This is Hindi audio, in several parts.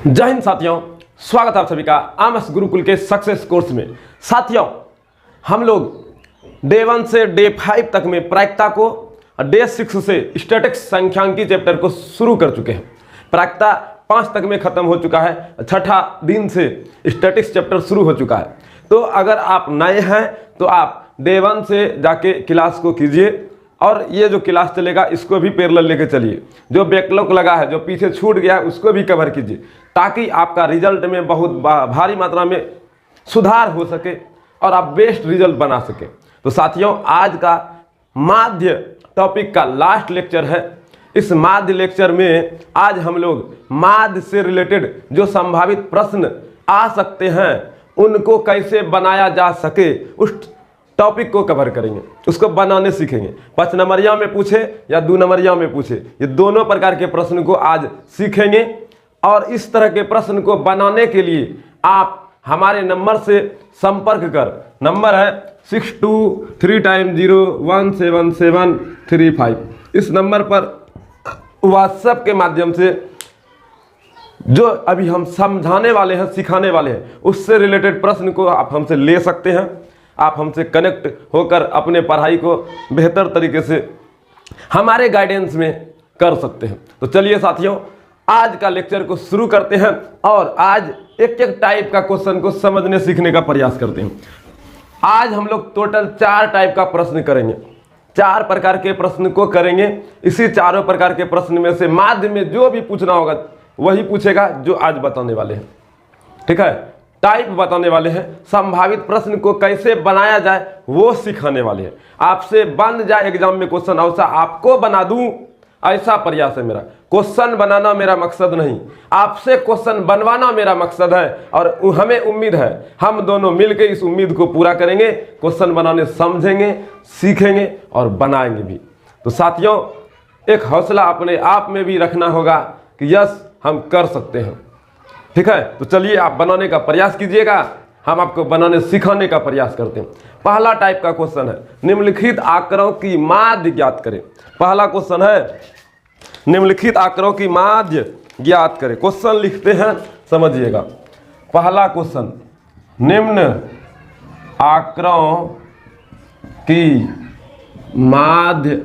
जय हिंद साथियों, स्वागत है आप सभी का आमस गुरुकुल के सक्सेस कोर्स में। साथियों, हम लोग डे 1 से डे 5 तक में प्रायिकता को और डे 6 से स्टैटिक्स संख्यांकी चैप्टर को शुरू कर चुके हैं। प्रायिकता 5 तक में खत्म हो चुका है, छठा दिन से स्टैटिक्स चैप्टर शुरू हो चुका है। तो अगर आप नए हैं तो आप डे 1 से जाके क्लास को कीजिए और ये जो क्लास चलेगा इसको भी पैरेलल लेके चलिए। जो बैकलॉग लगा है, जो पीछे छूट गया है, उसको भी कवर कीजिए ताकि आपका रिजल्ट में बहुत भारी मात्रा में सुधार हो सके और आप बेस्ट रिजल्ट बना सके। तो साथियों, आज का माध्य टॉपिक का लास्ट लेक्चर है। इस माध्य लेक्चर में आज हम लोग माध्य से रिलेटेड जो संभावित प्रश्न आ सकते हैं उनको कैसे बनाया जा सके उस टॉपिक को कवर करेंगे, उसको बनाने सीखेंगे। 5 नंबरिया में पूछे या 2 नंबरिया में पूछे, ये दोनों प्रकार के प्रश्न को आज सीखेंगे। और इस तरह के प्रश्न को बनाने के लिए आप हमारे नंबर से संपर्क कर, नंबर है 6230177735। इस नंबर पर व्हाट्सएप के माध्यम से जो अभी हम समझाने वाले हैं, सिखाने वाले हैं, उससे रिलेटेड प्रश्न को आप हमसे ले सकते हैं। आप हमसे कनेक्ट होकर अपने पढ़ाई को बेहतर तरीके से हमारे गाइडेंस में कर सकते हैं। तो चलिए साथियों, आज का लेक्चर को शुरू करते हैं और आज एक एक टाइप का क्वेश्चन को समझने सीखने का प्रयास करते हैं। आज हम लोग टोटल 4 टाइप का प्रश्न करेंगे, 4 प्रकार के प्रश्न को करेंगे। इसी चारों प्रकार के प्रश्न में से माध्य में जो भी पूछना होगा वही पूछेगा जो आज बताने वाले हैं। ठीक है, टाइप बताने वाले हैं, संभावित प्रश्न को कैसे बनाया जाए वो सिखाने वाले हैं। आपसे बन जाए एग्जाम में क्वेश्चन, ऐसा आपको बना दूं, ऐसा प्रयास है मेरा। क्वेश्चन बनाना मेरा मकसद नहीं, आपसे क्वेश्चन बनवाना मेरा मकसद है। और हमें उम्मीद है हम दोनों मिलकर इस उम्मीद को पूरा करेंगे, क्वेश्चन बनाने समझेंगे, सीखेंगे और बनाएंगे भी। तो साथियों, एक हौसला अपने आप में भी रखना होगा कि यस, हम कर सकते हैं। ठीक है, तो चलिए आप बनाने का प्रयास कीजिएगा, हम आपको बनाने सिखाने का प्रयास करते हैं। पहला टाइप का क्वेश्चन है, निम्नलिखित आंकड़ों की माध्य ज्ञात करें। पहला क्वेश्चन है, निम्नलिखित आंकड़ों की माध्य ज्ञात करें। क्वेश्चन लिखते हैं, समझिएगा। पहला क्वेश्चन, निम्न आंकड़ों की माध्य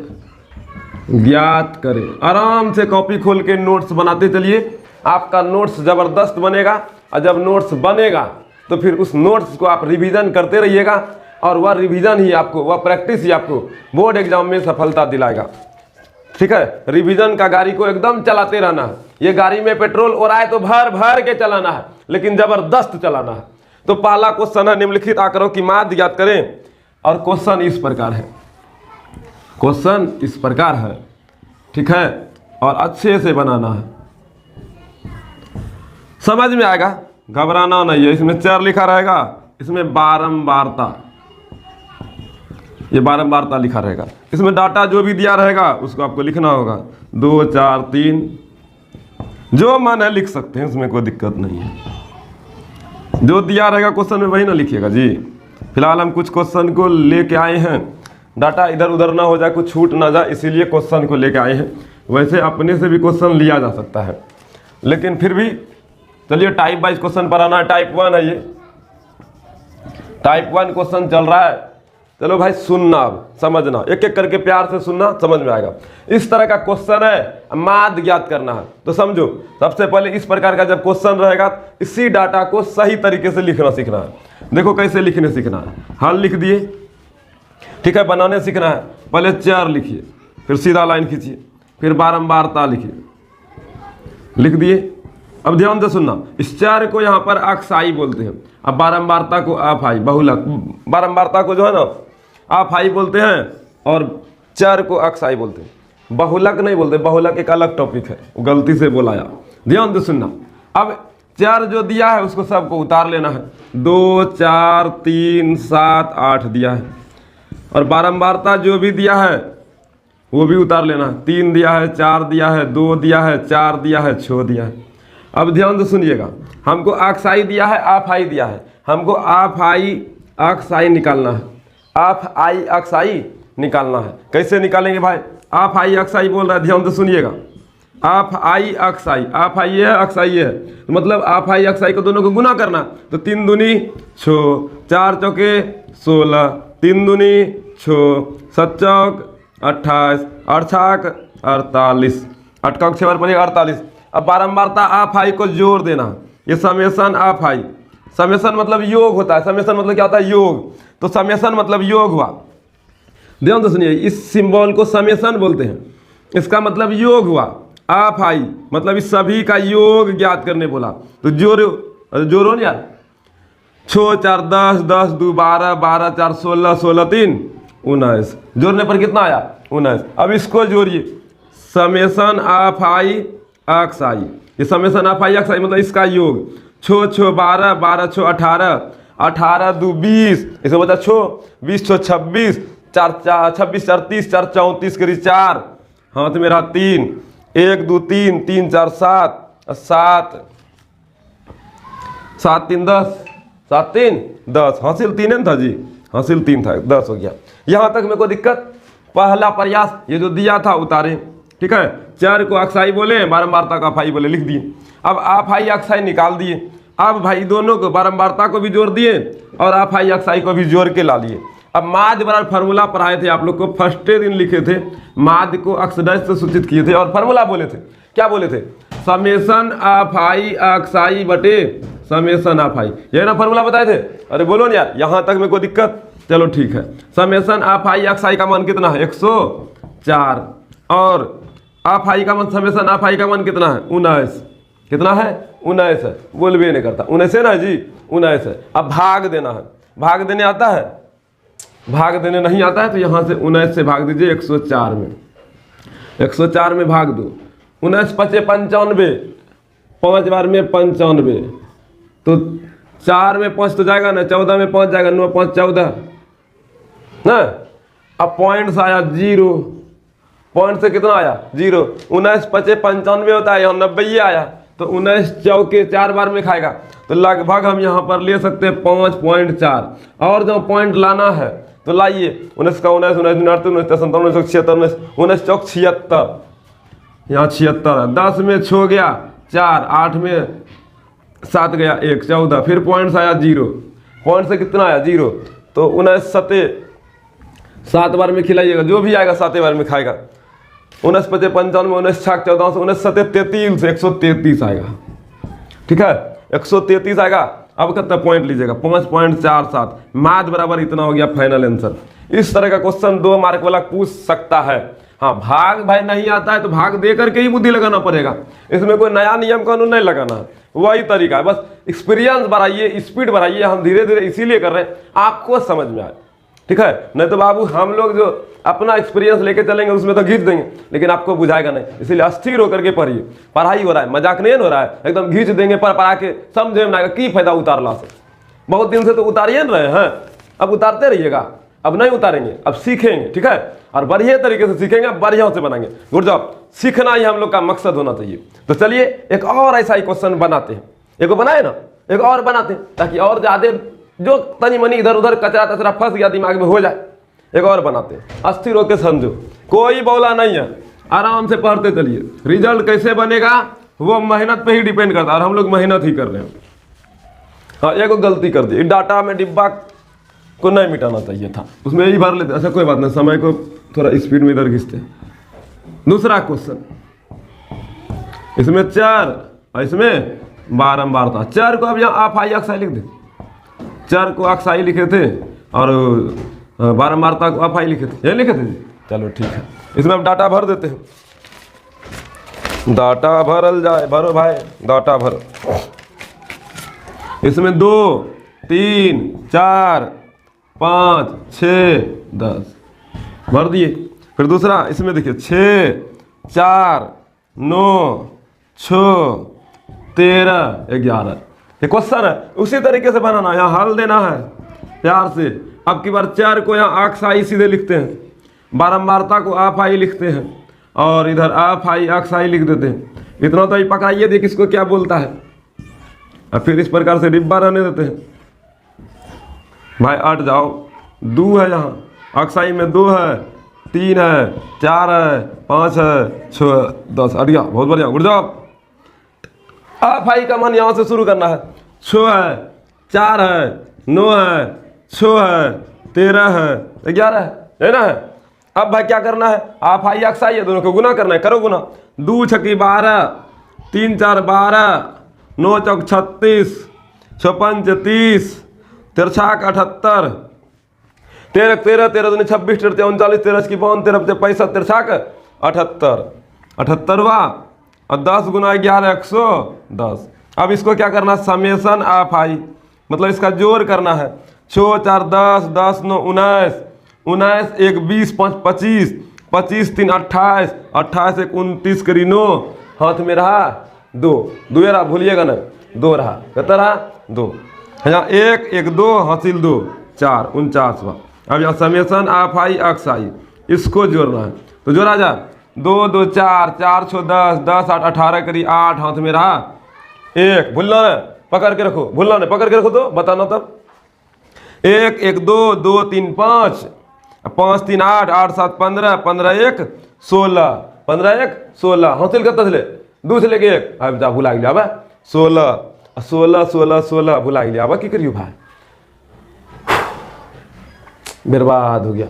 ज्ञात करें। आराम से कॉपी खोल के नोट्स बनाते चलिए, आपका नोट्स ज़बरदस्त बनेगा। और जब नोट्स बनेगा तो फिर उस नोट्स को आप रिवीजन करते रहिएगा और वह रिवीजन ही आपको, वह प्रैक्टिस ही आपको बोर्ड एग्जाम में सफलता दिलाएगा। ठीक है, रिवीजन का गाड़ी को एकदम चलाते रहना है। ये गाड़ी में पेट्रोल और आए तो भर भर के चलाना है, लेकिन ज़बरदस्त चलाना है। तो पहला क्वेश्चन है, निम्नलिखित आंकड़ों की माध्य ज्ञात करें। और क्वेश्चन इस प्रकार है, क्वेश्चन इस प्रकार है। ठीक है, और अच्छे से बनाना है, समझ में आएगा, घबराना नहीं है। इसमें 4 लिखा रहेगा, इसमें बारंबारता, ये बारंबारता लिखा रहेगा। इसमें डाटा जो भी दिया रहेगा उसको आपको लिखना होगा, 2, 4, 3, जो मन है लिख सकते हैं, उसमें कोई दिक्कत नहीं है। जो दिया रहेगा क्वेश्चन में वही ना लिखिएगा जी। फिलहाल हम कुछ क्वेश्चन को लेके आए हैं, डाटा इधर उधर ना हो जाए, कुछ छूट ना जाए, इसीलिए क्वेश्चन को लेके आए हैं। वैसे अपने से भी क्वेश्चन लिया जा सकता है, लेकिन फिर भी चलिए टाइप वाइज क्वेश्चन पर आना है। टाइप 1 है, ये टाइप 1 क्वेश्चन चल रहा है। चलो भाई, सुनना, समझना, एक एक करके प्यार से सुनना, समझ में आएगा। इस तरह का क्वेश्चन है, माध्य ज्ञात करना है। तो समझो, सबसे पहले इस प्रकार का जब क्वेश्चन रहेगा, इसी डाटा को सही तरीके से लिखना सीखना है। देखो कैसे लिखने सीखना है। हल लिख दिए, ठीक है, बनाने सीखना है। पहले 4 लिखिए, फिर सीधा लाइन खींचिए, फिर बारंबारता लिखिए, लिख दिए। अब ध्यान से सुनना, इस 4 को यहाँ पर अक्साई बोलते हैं। अब बारंबारता को अफाई, बहुलक, बारंबारता को जो है ना अफाई बोलते हैं और 4 को अक्साई बोलते हैं। बहुलक नहीं बोलते, बहुलक एक अलग टॉपिक है, गलती से बोलाया। ध्यान से सुनना। अब 4 जो दिया है उसको सबको उतार लेना है। 2, 4, 3, 7, 8 दिया है। और बारंबारता जो भी दिया है वो भी उतार लेना है। 3 दिया है, 4 दिया है, 2 दिया है, 4 दिया है, 6 दिया है। अब ध्यान से सुनिएगा, हमको अक्साई दिया है, अफाई दिया है, हमको अफाई अक्साई निकालना है। अफाई अक्साई निकालना है। कैसे निकालेंगे भाई? अफाई अक्साई बोल रहा है, ध्यान से सुनिएगा। आप आई अक्साई, आप आई है अक्साई है, तो मतलब आप आई अक्साई को दोनों को गुना करना, तो 3 दूनी 6, 4 चौके 16, 3 दूनी 6, 7 चौक 28, 8 छाक 48, 8 का 6 बार पड़ेगा 48। अब बारंबारता आप आई को जोड़ देना, ये समेसन आप आई, समेसन मतलब योग होता है, समेसन मतलब क्या होता है योग, तो समेसन मतलब योग हुआ। ध्यान से सुनिए, इस सिंबल को समेसन बोलते हैं, इसका मतलब योग हुआ। आप आई मतलब इस सभी का योग ज्ञात करने बोला, तो जोरो ना यार, 6 4 10, 10 2 12, 12 4 16, 16 3 19, जोड़ने पर कितना आया 19। अब इसको जोड़िए, समेसन आप आई अक्स आई, ये समेसन आप आई अक्स आई मतलब इसका योग, 6 6 12, 12 6 18, 18 2 20, इसे बता 6 20 6 26, 4 4 26 4 30, 4 34 करी 4, हाथ मेरा 3, 1 2 3 3 4 7 7 7 3 10, 7 3 10, हासिल 3 है था जी, हासिल 3 था, 10 हो गया। यहाँ तक मेरे को दिक्कत, पहला प्रयास ये जो दिया था उतारे, ठीक है, 4 को अक्साई बोले, बारंबारता का फाई बोले, लिख दिए। अब आप आई अक्साई निकाल दिए, अब भाई दोनों को बारंबारता को भी जोड़ दिए और आप आई अक्साई को भी जोड़ के ला लिए। अब माध्य बराबर फार्मूला पढ़ाए थे आप लोग को, फर्स्टे दिन लिखे थे, माध्य को अक्सडैश से सूचित किए थे और फार्मूला बोले थे, क्या बोले थे, समेसन आप आई अक्साई बटे समेसन आप आई, यही ना फार्मूला बताए थे। अरे बोलो ना यार, यहाँ तक में कोई दिक्कत, चलो ठीक है। समेसन आप आई अक्साई का मान कितना है 104, और आप आई का मान, समेसन आप आई का मान कितना है 19, कितना है 19 है, बोलबे नहीं करता, 19 है ना जी, 19 है। अब भाग देना है, भाग देने आता है, भाग देने नहीं आता है, तो यहाँ से 19 से भाग दीजिए 104 में, 104 में भाग दो, 19 5 95, 5 बार में 95, तो 4 में 5 तो जाएगा ना, 14 में 5 जाएगा, 9 5 14 ना। अब पॉइंट आया 0, पॉइंट से कितना आया 0, 19 5 95 होता है, यहाँ 90 आया, तो 19 चौके 4 बार में खाएगा, तो लगभग हम यहाँ पर ले सकते हैं 5.4, और जो पॉइंट लाना है तो लाइए, 19 का 19, 19 19 57 19 76, 19 चौक 76, यहाँ 76, 10 में 6 गया 4, 8 में 7 गया 1, 14, फिर पॉइंट्स आया 0, पॉइंट से कितना आया 0, तो 19 7 7 बार में खिलाइएगा, जो भी आएगा 7 बार में खाएगा, 19 5 95, 19 6 14, 19 7 33, 133 आएगा, ठीक है, 133 आएगा। अब कितना पॉइंट लीजिएगा 5.47, माध्य बराबर इतना हो गया फाइनल आंसर। इस तरह का क्वेश्चन 2 मार्क वाला पूछ सकता है। हाँ, भाग भाई नहीं आता है तो भाग दे करके ही बुद्धि लगाना पड़ेगा, इसमें कोई नया नियम कानून नहीं लगाना है, वही तरीका है, बस एक्सपीरियंस बढ़ाइए, स्पीड बढ़ाइए, हम धीरे धीरे इसीलिए कर रहे हैं आपको समझ में आए, ठीक है। नहीं तो बाबू हम लोग जो अपना एक्सपीरियंस लेके चलेंगे उसमें तो घींच देंगे, लेकिन आपको बुझाएगा नहीं, इसीलिए अस्थिर होकर के पढ़िए। पढ़ाई हो रहा है, मजाक नहीं हो रहा है, एकदम घींच देंगे पढ़ा के, समझे में आएगा की फायदा उतारला से। बहुत दिन से तो उतारिए न रहे हैं, अब उतारते रहिएगा, अब नहीं उतारेंगे, अब सीखेंगे, ठीक है, और बढ़िया तरीके से सीखेंगे, बढ़िया से बनाएंगे। गुड जॉब, सीखना ही हम लोग का मकसद होना चाहिए। तो चलिए एक और ऐसा ही क्वेश्चन बनाते हैं, एक बनाए ना, एक और बनाते हैं, ताकि और ज्यादा जो तनी मनी इधर उधर कचरा तचरा फंस गया दिमाग में हो जाए, एक और बनाते हैं। अस्थिर होकर समझो, कोई बोला नहीं है, आराम से पढ़ते चलिए। रिजल्ट कैसे बनेगा वो मेहनत पे ही डिपेंड करता है, और हम लोग मेहनत ही कर रहे हैं। हाँ, एक गलती कर दी, डाटा में डिब्बा को नहीं मिटाना चाहिए था, उसमें यही भर लेते। अच्छा कोई बात नहीं, समय को थोड़ा स्पीड में इधर खींचते। दूसरा क्वेश्चन, इसमें 4 और इसमें बारंबारता। 4 को अब यहाँ आप आई अक्साई लिख दे, 4 को अक्साई लिखे थे और बारंबारता को आप आई लिखे थे, यही लिखे थे जी। चलो ठीक है, इसमें अब डाटा भर देते हैं, डाटा भरल जाए, भरो भाई डाटा भरो। इसमें 2 3 4 5 6 10 भर दिए। फिर दूसरा इसमें देखिए 6 4 9 6 13 11, ये क्वेश्चन है, उसी तरीके से बनाना, यहाँ हल देना है प्यार से। अब की बार 4 को यहाँ अक्साई सीधे लिखते हैं, बारंबारता को आप आई लिखते हैं, और इधर आप आई अक्साई लिख देते हैं। इतना तो ही पकाइए देख इसको क्या बोलता है, और फिर इस प्रकार से डिब्बा रहने देते हैं। भाई 8 जाओ, 2 है यहाँ, अक्साई में 2 है, 3 है, 4 है, 5 है, 6 है, 10। हट गया, बहुत बढ़िया, गुड जॉब। अब भाई का मान यहाँ से शुरू करना है। 6 है, 4 है, 9 है, 6 है, 13 है, 11 है ना। अब भाई क्या करना है, आप आई एक्स आई है, दोनों को गुना करना है, करो गुना। 2 छक्की 12, 3 4 12, 9 चौक 36, 6 पंच 30, 13 छाक 78, 13 13 13 दूनी 26, 13 39, 13 की 52, 13 65, 13 छाक 78, 78वां और 10 गुना 11 110। अब इसको क्या करना, समेसन ऑफ आई, मतलब इसका जोड़ करना है। 6 4 10, 10 9 19, 19 1 20, 5 25, 25 3 28, 28 1 29 करी 9, हाथ में रहा 2, 2 रहा, भूलिएगा ना, 2 रहा, कितना रहा 2, यहाँ 1 1 2 हासिल 2 4 49वां। अब यहाँ समेसन ऑफ आई एक्स आई, इसको जोड़ना है, तो जोड़ा जा 2 2 4, 4 6 10, 10 8 18 करी 8, हाथ में रहा 1, भूलना है पकड़ के रखो, भूलना नहीं पकड़ के रखो, तो बताना तब 1 1 2 2 3 5, 5 3 8, 8 7 15, 15 1 16, 15 1 16, हासिल कितना चले 2 से लेके 1, अब जा भुला गया, अब 16 16 16 16 भुला गया, अब की करियो भाई, बर्बाद हो गया,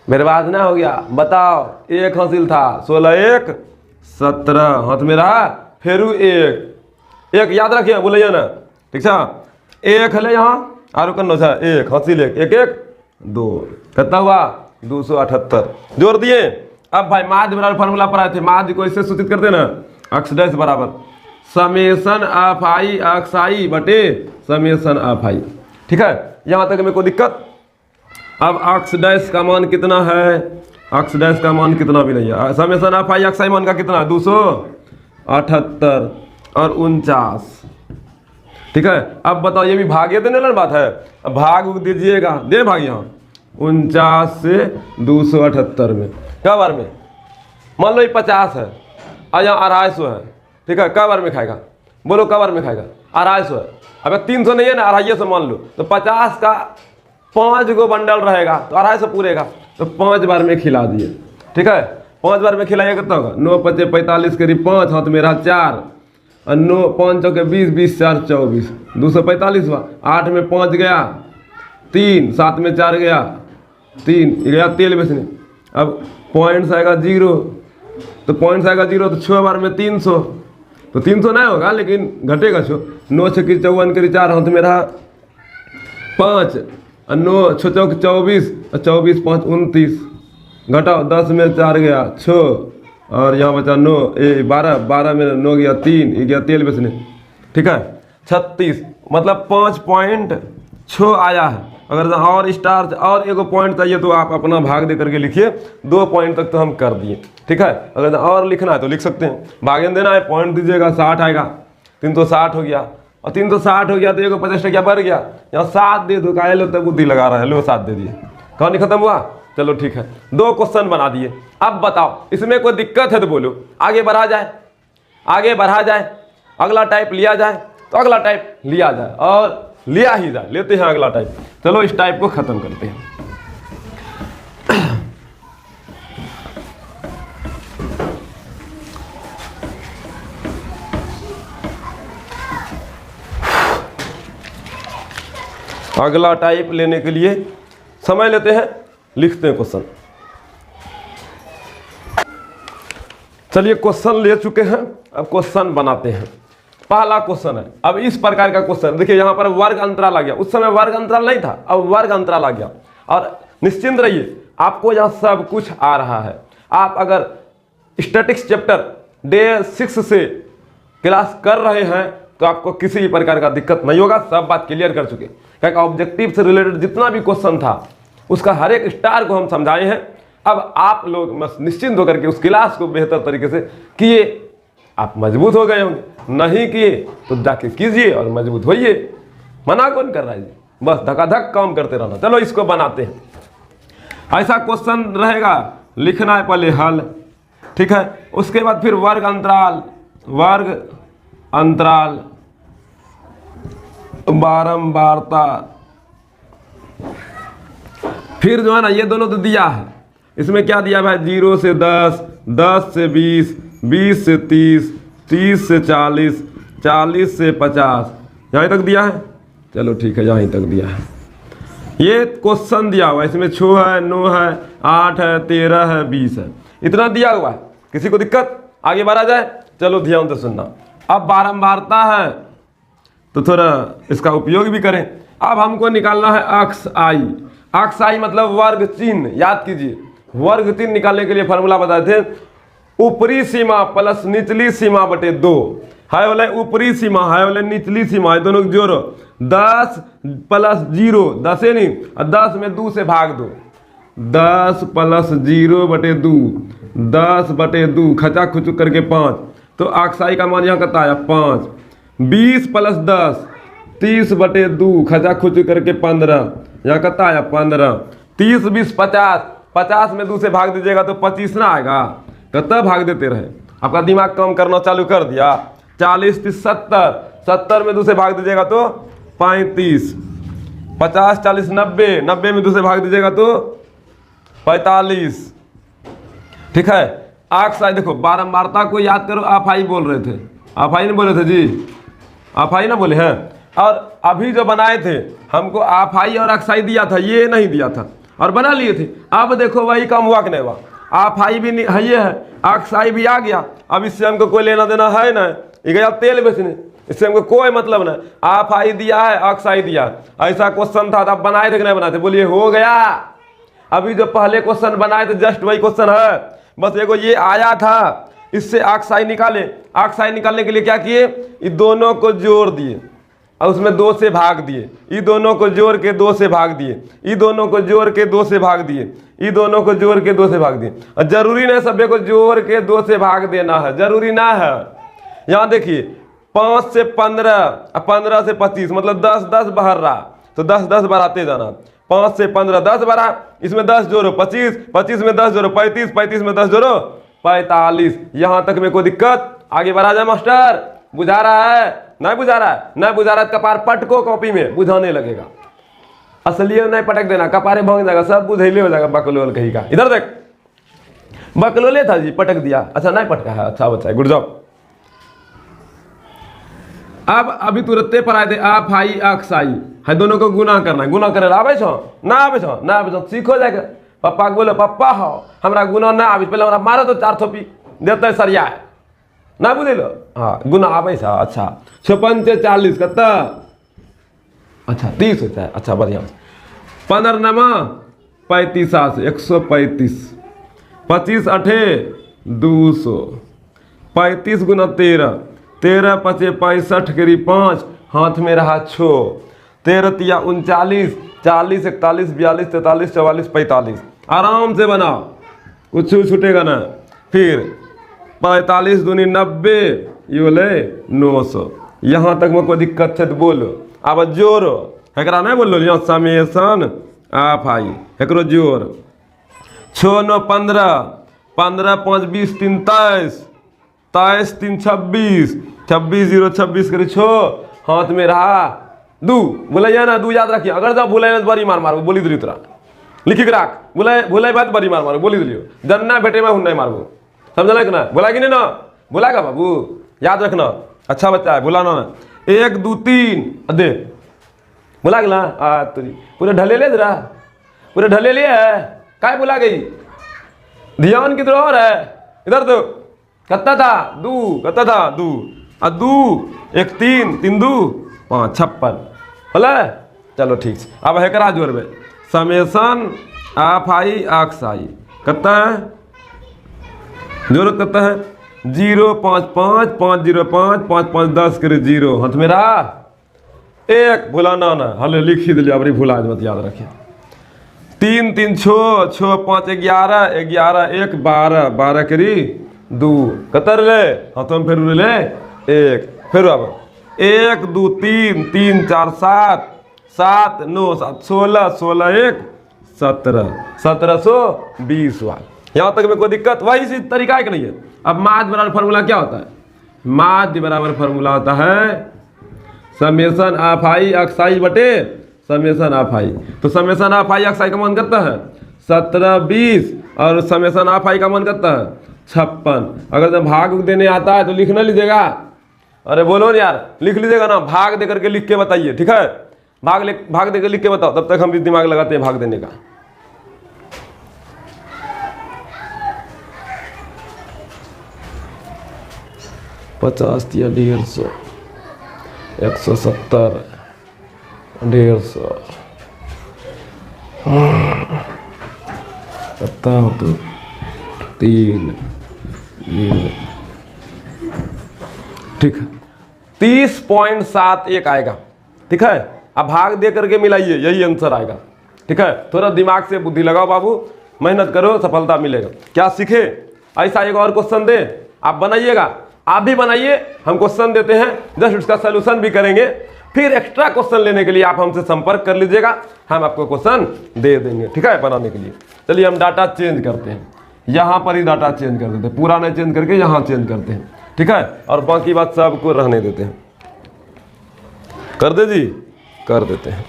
बर्बाद ना हो गया, बताओ 1 हासिल था, 16 1 17, हाथ में रहा फिर 1 याद रखिए, बोलिए ना, ठीक है। 1 है यहाँ आरो करना है, 1 हासिल 1 1 1 2, कितना हुआ 278, जोड़ दिए। अब भाई माध्य बराबर फार्मूला पर आए थे, माध्य को इससे सूचित करते ना, एक्स डैश बराबर समेसन ऑफ आई एक्स आई बटे समेसन ऑफ आई, ठीक है, यहाँ तक में कोई दिक्कत। अब एक्स डैश का मान कितना है, एक्स डैश का मान कितना भी नहीं है, समेसन ऑफ आई एक्स आई मान का कितना है 278 और 49, ठीक है। अब बताओ, ये भी भाग्य देने वाली बात है, अब भाग दीजिएगा, दे भाग यहाँ 49 से 278 में, क्या बार में, मान लो ये 50 है और यहाँ 250 है, ठीक है, क्या बार में खाएगा, बोलो क्या बार में खाएगा, 250 है, अब 300 नहीं है ना, 250 से मान लो, तो 50 का 5 गो बंडल रहेगा तो 250 पूरेगा, तो 5 बार में खिला दिए, ठीक है, 5 बार में खिलाइए कितना होगा, 9 5 45 करीब 5, हाथ में रहा 4 और 9 5 चौके 20, 20 4 24, 245 हुआ, 8 में 5 गया 3, 7 में 4 गया 3, गया तेल बेचने। अब पॉइंट्स आएगा 0, तो पॉइंट्स आएगा 0, तो 6 बार में 300, तो 300 नहीं होगा लेकिन घटेगा 6, 9 6 54 करी 4, हाथ में रहा 5 और 9 6 चौक 24 और 24 5 29, घटाओ 10 में 4 गया 6 और यहाँ बचा 9 12, 12 में 9 गया 3, ये गया तेल बेचने, ठीक है 36, मतलब 5.6 आया है। अगर और स्टार और एक पॉइंट चाहिए तो आप अपना भाग दे करके लिखिए, 2 पॉइंट तक तो हम कर दिए, ठीक है। अगर और लिखना है तो लिख सकते हैं, भागेन देना है पॉइंट दीजिएगा, 60 आएगा, 360 हो गया, और 360 हो गया तो 1 50 बढ़ गया, यहाँ 7 दे दो, का लो तो बुद्धि लगा रहा है, लो 7 दे दिए, कहानी खत्म हुआ, चलो ठीक है, 2 क्वेश्चन बना दिए। अब बताओ इसमें कोई दिक्कत है तो बोलो, आगे बढ़ा जाए, आगे बढ़ा जाए, अगला टाइप लिया जाए तो अगला टाइप लिया जाए, और लिया ही जाए, लेते हैं अगला टाइप। चलो इस टाइप को खत्म करते हैं। अगला टाइप लेने के लिए समय लेते हैं, लिखते हैं क्वेश्चन। चलिए क्वेश्चन ले चुके हैं, अब क्वेश्चन बनाते हैं। पहला क्वेश्चन है, अब इस प्रकार का क्वेश्चन देखिए, यहाँ पर वर्ग अंतराल आ गया, उस समय वर्ग अंतराल नहीं था, अब वर्ग अंतराल आ गया, और निश्चिंत रहिए आपको यहाँ सब कुछ आ रहा है। आप अगर स्टैटिक्स चैप्टर डे 6 से क्लास कर रहे हैं तो आपको किसी भी प्रकार का दिक्कत नहीं होगा, सब बात क्लियर कर चुके, क्योंकि ऑब्जेक्टिव से रिलेटेड जितना भी क्वेश्चन था उसका हर एक स्टार को हम समझाए हैं। अब आप लोग बस निश्चिंत होकर के उस क्लास को बेहतर तरीके से किए, आप मजबूत हो गए होंगे, नहीं किए तो जाके कीजिए और मजबूत होइए, मना कौन कर रहा है जी, बस धकाधक काम करते रहना। चलो इसको बनाते हैं। ऐसा क्वेश्चन रहेगा, लिखना है पहले हल, ठीक है, उसके बाद फिर वर्ग अंतराल, वर्ग अंतराल, बारंबारता, फिर जो है ना ये दोनों तो दिया है, इसमें क्या दिया भाई, 0 से 10, 10 से 20, 20 से 30, 30 से 40, 40 से 50, यहाँ तक दिया है। चलो ठीक है, यहाँ तक दिया है। ये क्वेश्चन दिया हुआ है, इसमें 6 है, 9 है, 8 है, 13 है, 20 है, इतना दिया हुआ है। किसी को दिक्कत? आगे बढ़ा जाए, चलो ध्यान से सुनना। अब बारंबारता है तो थोड़ा इसका उपयोग भी करें। अब हमको निकालना है अक्स आई। अक्स आई मतलब वर्ग चिन्ह, याद कीजिए। वर्ग चिन्ह निकालने के लिए फॉर्मूला बताए थे, ऊपरी सीमा प्लस निचली सीमा बटे 2 है बोले ऊपरी सीमा है बोले निचली सीमा है, दोनों को जोड़ो। 10 प्लस 0, 10 है नहीं, और 10 में 2 से भाग दो। 10 प्लस 0 बटे 2, 10 बटे 2 खचा खुचुक करके 5, तो अक्साई का मान यहाँ कितना आया 5। 20 प्लस 10, 30 बटे 2 खचा खुचुक करके 15, यहाँ कितना आया 15। 30 20 50, 50 में 2 से भाग दीजिएगा तो 25 ना आएगा, कितना भाग देते रहे। आपका दिमाग काम करना चालू कर दिया। 40 30 70, 70 में 2 से भाग दीजिएगा तो 35, 50 40 90, 90 में 2 से भाग दीजिएगा तो 45। ठीक है। अक्साई देखो, बारंबारता को याद करो। आप आई बोल रहे थे, आप आई नहीं बोले थे जी, आप आई ना बोले हैं। और अभी जो बनाए थे हमको आप आई और अक्साई दिया था, ये नहीं दिया था और बना लिए थे। अब देखो वही काम हुआ कि नहीं हुआ। आप आई भी है, ये है, अक्साई भी आ गया। अब इससे हमको कोई लेना देना है ना, ये गया तेल बेचने, इससे हमको कोई मतलब नहीं। आप आई दिया है, अक्साई दिया है। ऐसा क्वेश्चन था, आप बनाए थे कि नहीं बनाए थे? बोलिए हो गया। अभी जो पहले क्वेश्चन बनाए थे जस्ट वही क्वेश्चन है, बस एगो ये आया था, इससे अक्साई निकाले। अक्साई निकालने के लिए क्या किए, ये दोनों को जोड़ दिए और उसमें 2 से भाग दिए। ये दोनों को जोड़ के 2 से भाग दिए, ये दोनों को जोड़ के 2 से भाग दिए, ये दोनों को जोड़ के 2 से भाग दिए। और जरूरी नहीं सभी को जोड़ के 2 से भाग देना है, जरूरी ना है। यहाँ देखिए 5 से 15, 15 से 25, मतलब 10 10 बाहर रहा तो 10 10 बढ़ाते जाना। 5 से 15 10 बढ़ा, इसमें 10 जोड़ो 25, 25 में 10 जोड़ो 35, 35 में 10 जोड़ो 45। यहाँ तक में कोई दिक्कत? आगे बढ़ा जाए मास्टर। बुझा रहा है? नहीं बुझा रहा है? नहीं बुझा रहा है कपार पटको कॉपी में बुझाने लगेगा। असलिए नहीं पटक देना, कपारे भाग जाएगा, सब बुझेले हो जाएगा। बकलोल कहीं का, इधर देख, बकलोले था जी, पटक दिया। अच्छा नहीं पटका है, अच्छा बच्चा है, गुड जॉब। अब अभी तुरंते पर आए थे आप आई अक्साई है, दोनों को गुना करना है। गुना करे आवे छो ना आवे छो ना आवे छो, सीखो जाएगा। पप्पा को बोलो पप्पा हो हमरा गुना ना आवे, पहले हमरा मारो तो 4 थोपी देते सरिया है ना, बुझे लो। हाँ गुना आवे छा। अच्छा 56 से 40 कितना? अच्छा 30 होता है। अच्छा बढ़िया। 15 नमा 35 से 135, 25 8 200, 35 गुना 13, 13 5 65 करी 5, हाथ में रहा 6, 13 तिया 39, 40 41 42 43 44 45। आराम से बनाओ, कुछ छूटेगा ना। फिर 45 दूनी 90, ये बोले 900। यहाँ तक में कोई दिक्कत है तो बोलो। अब जोड़ो, एकरा नहीं बोलो, यहाँ समेसन आप आई एकरो जोड़। 6 9 15, 15 5 20 3 23, 23 3 26, 26 0 26 करी 6, हाथ में रहा 2। भूलिए ना, 2 याद रखिए। अगर जब भूले बड़ी मार मारो, बोली दिली तोरा लिखी के राख। भूले बात बड़ी मार मारो, बोली दिलियो। जन्ना बेटे में नहीं मारबो, समझल कि ना? बोला कि नहीं ना? बोला का बाबू, याद रखना। अच्छा बच्चा है, बोला ना। 1 2 3 दे, बोला गया। तुरी पूरे ढले ले जरा, पूरे ढले लिए है, काय बोला गई? ध्यान किधर और है? इधर तो कितना था? 2, कितना था? 2 और 2 1 3 3 2 5 56 बोला। चलो ठीक है। अब है करा जोड़ में समेसन आप आई आक्स आई कितना है? जोड़ कितना है? 0 5 5 5 0 5 5 5 10 करे 0, हाथ में रहा 1। भुलाना ना, हले लिख ही दिलिए, अब भुला मत, याद रखिए। 3 3 6 6 5 11 11 1 12 12 करी 2, कतर ले हाथों में फिर ले 1। फिर अब 1 2 3 3 4 7 7 9 7 16 16 1 17 1720 हुआ। यहाँ तक में कोई दिक्कत? वही इसी तरीका है कि नहीं है? अब माध्य बराबर फार्मूला क्या होता है? माध्य बराबर फार्मूला होता है समेसन ऑफ आई अक्साई बटे समेसन ऑफ आई। तो समेसन ऑफ आई अक्साई का मान करता है 17 20 और समेसन ऑफ आई का मन करता है 56। अगर जब भाग देने आता है तो लिखना लीजिएगा, अरे बोलो ना यार, लिख लीजिएगा ना, भाग दे करके लिख के बताइए, ठीक है। भाग दे के लिख के बताओ, तब तक हम भी दिमाग लगाते हैं भाग देने का। पचास या 150, 170, 150, बताओ तो 3, ठीक है 30.71 आएगा, ठीक है। अब भाग दे करके मिलाइए, यही आंसर आएगा, ठीक है। थोड़ा दिमाग से बुद्धि लगाओ बाबू, मेहनत करो, सफलता मिलेगा। क्या सीखे? ऐसा एक और क्वेश्चन दे, आप बनाइएगा, आप भी बनाइए, हम क्वेश्चन देते हैं, जस्ट उसका सोल्यूशन भी करेंगे। फिर एक्स्ट्रा क्वेश्चन लेने के लिए आप हमसे संपर्क कर लीजिएगा, हम आपको क्वेश्चन दे देंगे, ठीक है, बनाने के लिए। चलिए हम डाटा चेंज करते हैं, यहाँ पर ही डाटा चेंज कर देते हैं, पूरा नहीं चेंज करके यहाँ चेंज करते हैं, ठीक है। और बाकी बात सबको रहने देते हैं। कर दे जी, कर देते हैं।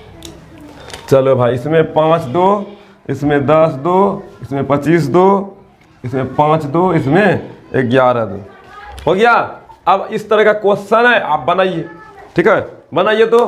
चलो भाई, इसमें 5 2, इसमें 10 2, इसमें 25 2, इसमें 5 2, इसमें 11 2, हो गया। अब इस तरह का क्वेश्चन है, आप बनाइए, ठीक है। बनाइए तो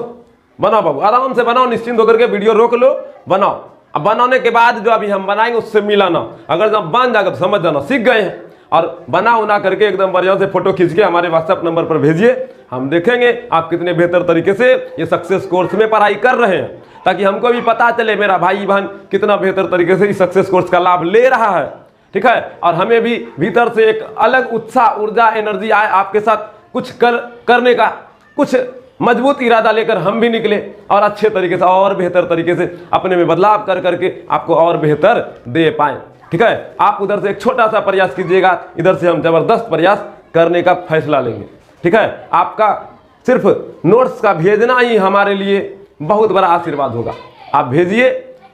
बनाओ बाबू, आराम से बनाओ, निश्चिंत होकर के वीडियो रोक लो, बनाओ। अब बनाने के बाद जो अभी हम बनाएंगे उससे मिलाना, अगर जब बन जाएगा तो समझ जाना सीख गए हैं। और बना उना करके एकदम बढ़िया से फोटो खींच के हमारे व्हाट्सएप नंबर पर भेजिए, हम देखेंगे आप कितने बेहतर तरीके से ये सक्सेस कोर्स में पढ़ाई कर रहे हैं, ताकि हमको भी पता चले मेरा भाई बहन कितना बेहतर तरीके से इस सक्सेस कोर्स का लाभ ले रहा है, ठीक है। और हमें भी भीतर से एक अलग उत्साह, ऊर्जा, एनर्जी आए आपके साथ कुछ करने का, कुछ मजबूत इरादा लेकर हम भी निकले और अच्छे तरीके से और बेहतर तरीके से अपने में बदलाव कर करके आपको और बेहतर दे पाएं, ठीक है। आप उधर से एक छोटा सा प्रयास कीजिएगा, इधर से हम जबरदस्त प्रयास करने का फैसला लेंगे, ठीक है। आपका सिर्फ नोट्स का भेजना ही हमारे लिए बहुत बड़ा आशीर्वाद होगा। आप भेजिए,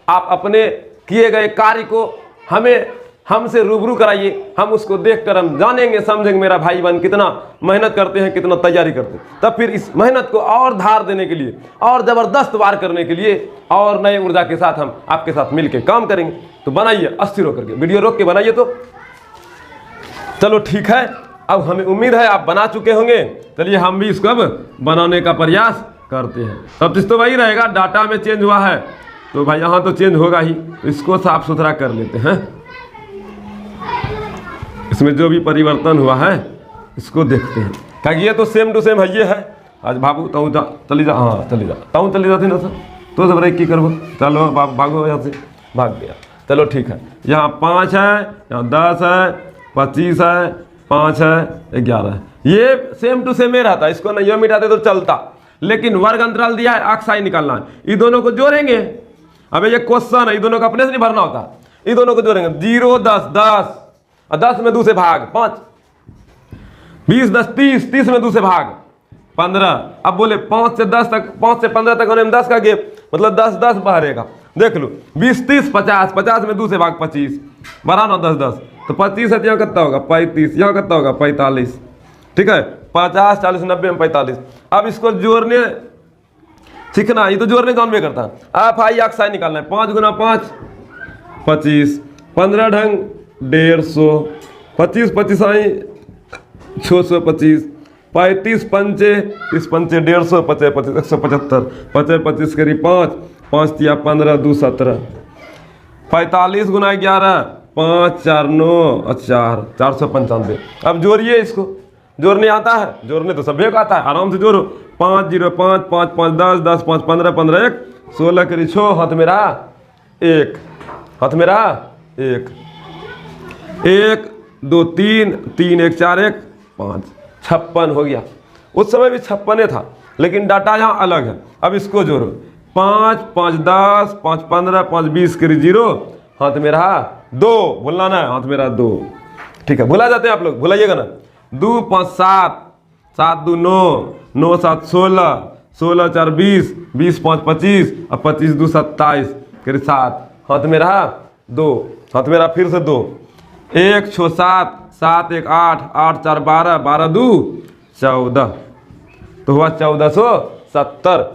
आप अपने किए गए कार्य को हमसे रूबरू कराइए, हम उसको देखकर हम जानेंगे, समझेंगे मेरा भाई बहन कितना मेहनत करते हैं, कितना तैयारी करते हैं। तब फिर इस मेहनत को और धार देने के लिए, और ज़बरदस्त वार करने के लिए, और नए ऊर्जा के साथ हम आपके साथ मिलकर काम करेंगे। तो बनाइए, अस्थिर होकर के, वीडियो रोक के बनाइए। तो चलो ठीक है, अब हमें उम्मीद है आप बना चुके होंगे। चलिए हम भी इसको अब बनाने का प्रयास करते हैं। सब चीज़ तो वही रहेगा, डाटा में चेंज हुआ है तो भाई यहाँ तो चेंज होगा ही, तो इसको साफ सुथरा कर लेते हैं। इसमें जो भी परिवर्तन हुआ है इसको देखते हैं, क्या ये तो सेम टू सेम है। ये है आज बाबू तू जा, चली जा, हाँ चली जा, तू चली जाती ना सर, तो सब की करबो, चलो भागो यहाँ से, भाग गया। चलो ठीक है, यहाँ 5 है, यहाँ 10 है, 25 है, 5 है, 11 है। ये सेम टू सेम ही रहता है, इसको नहीं मिटाते तो चलता, लेकिन वर्ग अंतराल दिया है, अक्साई निकालना है। ये दोनों को जोड़ेंगे, अब ये क्वेश्चन है, ये दोनों को अपने से नहीं भरना होता, ये दोनों को जोड़ेंगे। 0 10 10 और 10 में 2 से भाग 5, 20 10 30, 30 में 2 से भाग 15। अब बोले 5 से 10 तक, 5 से 15 तक होने में 10 का गैप, मतलब 10 10 बाहरेगा। देख लो 20 30 50, 50 में 2 से भाग 25, बड़ा ना 10 10, तो 25 है, यहाँ कितना होगा 35, यहाँ कितना होगा 45, ठीक है। 50 40 90 में 45। अब इसको जोड़ने सीखना, ये तो जोड़ने जानवे करता है। आप आई अक्साई निकालना है, 5 गुना 5 25, 15 ढंग 150, 25 25 आई 625, 35 पंचे 30 पंचे 150, 25 25 175, 25 25 करी 5 5 तिया 15 2 17, 45 गुना 11 5 4 9 4 495। अब जोड़िए, इसको जोड़ने आता है, जोड़ने तो सभी को आता है, आराम से जोड़ो। 5 0 5 5 5 10 10 5 15 15 1 16 करी 6, हाथ मेरा 1, हाथ मेरा 1 1 2 3 3 1 4 1 5, 56 हो गया। उस समय भी 56 था, लेकिन डाटा यहाँ अलग है। अब इसको जोड़ो, 5 5 10 5 15 5 20 करी 0, हाथ मेरा 2, भूलना ना, हाथ मेरा 2, ठीक है। भुला जाते हैं आप लोग, भुलाइएगा ना। 2 5 7 7 2 9 9 7 16 16 4 20 20 5 25 और 25 2 27 करी 7, हाथ मेरा 2, हाथ मेरा फिर से 2, 1 6 7 7 1 8 8 4 12 12 2 14, तो हुआ 1470।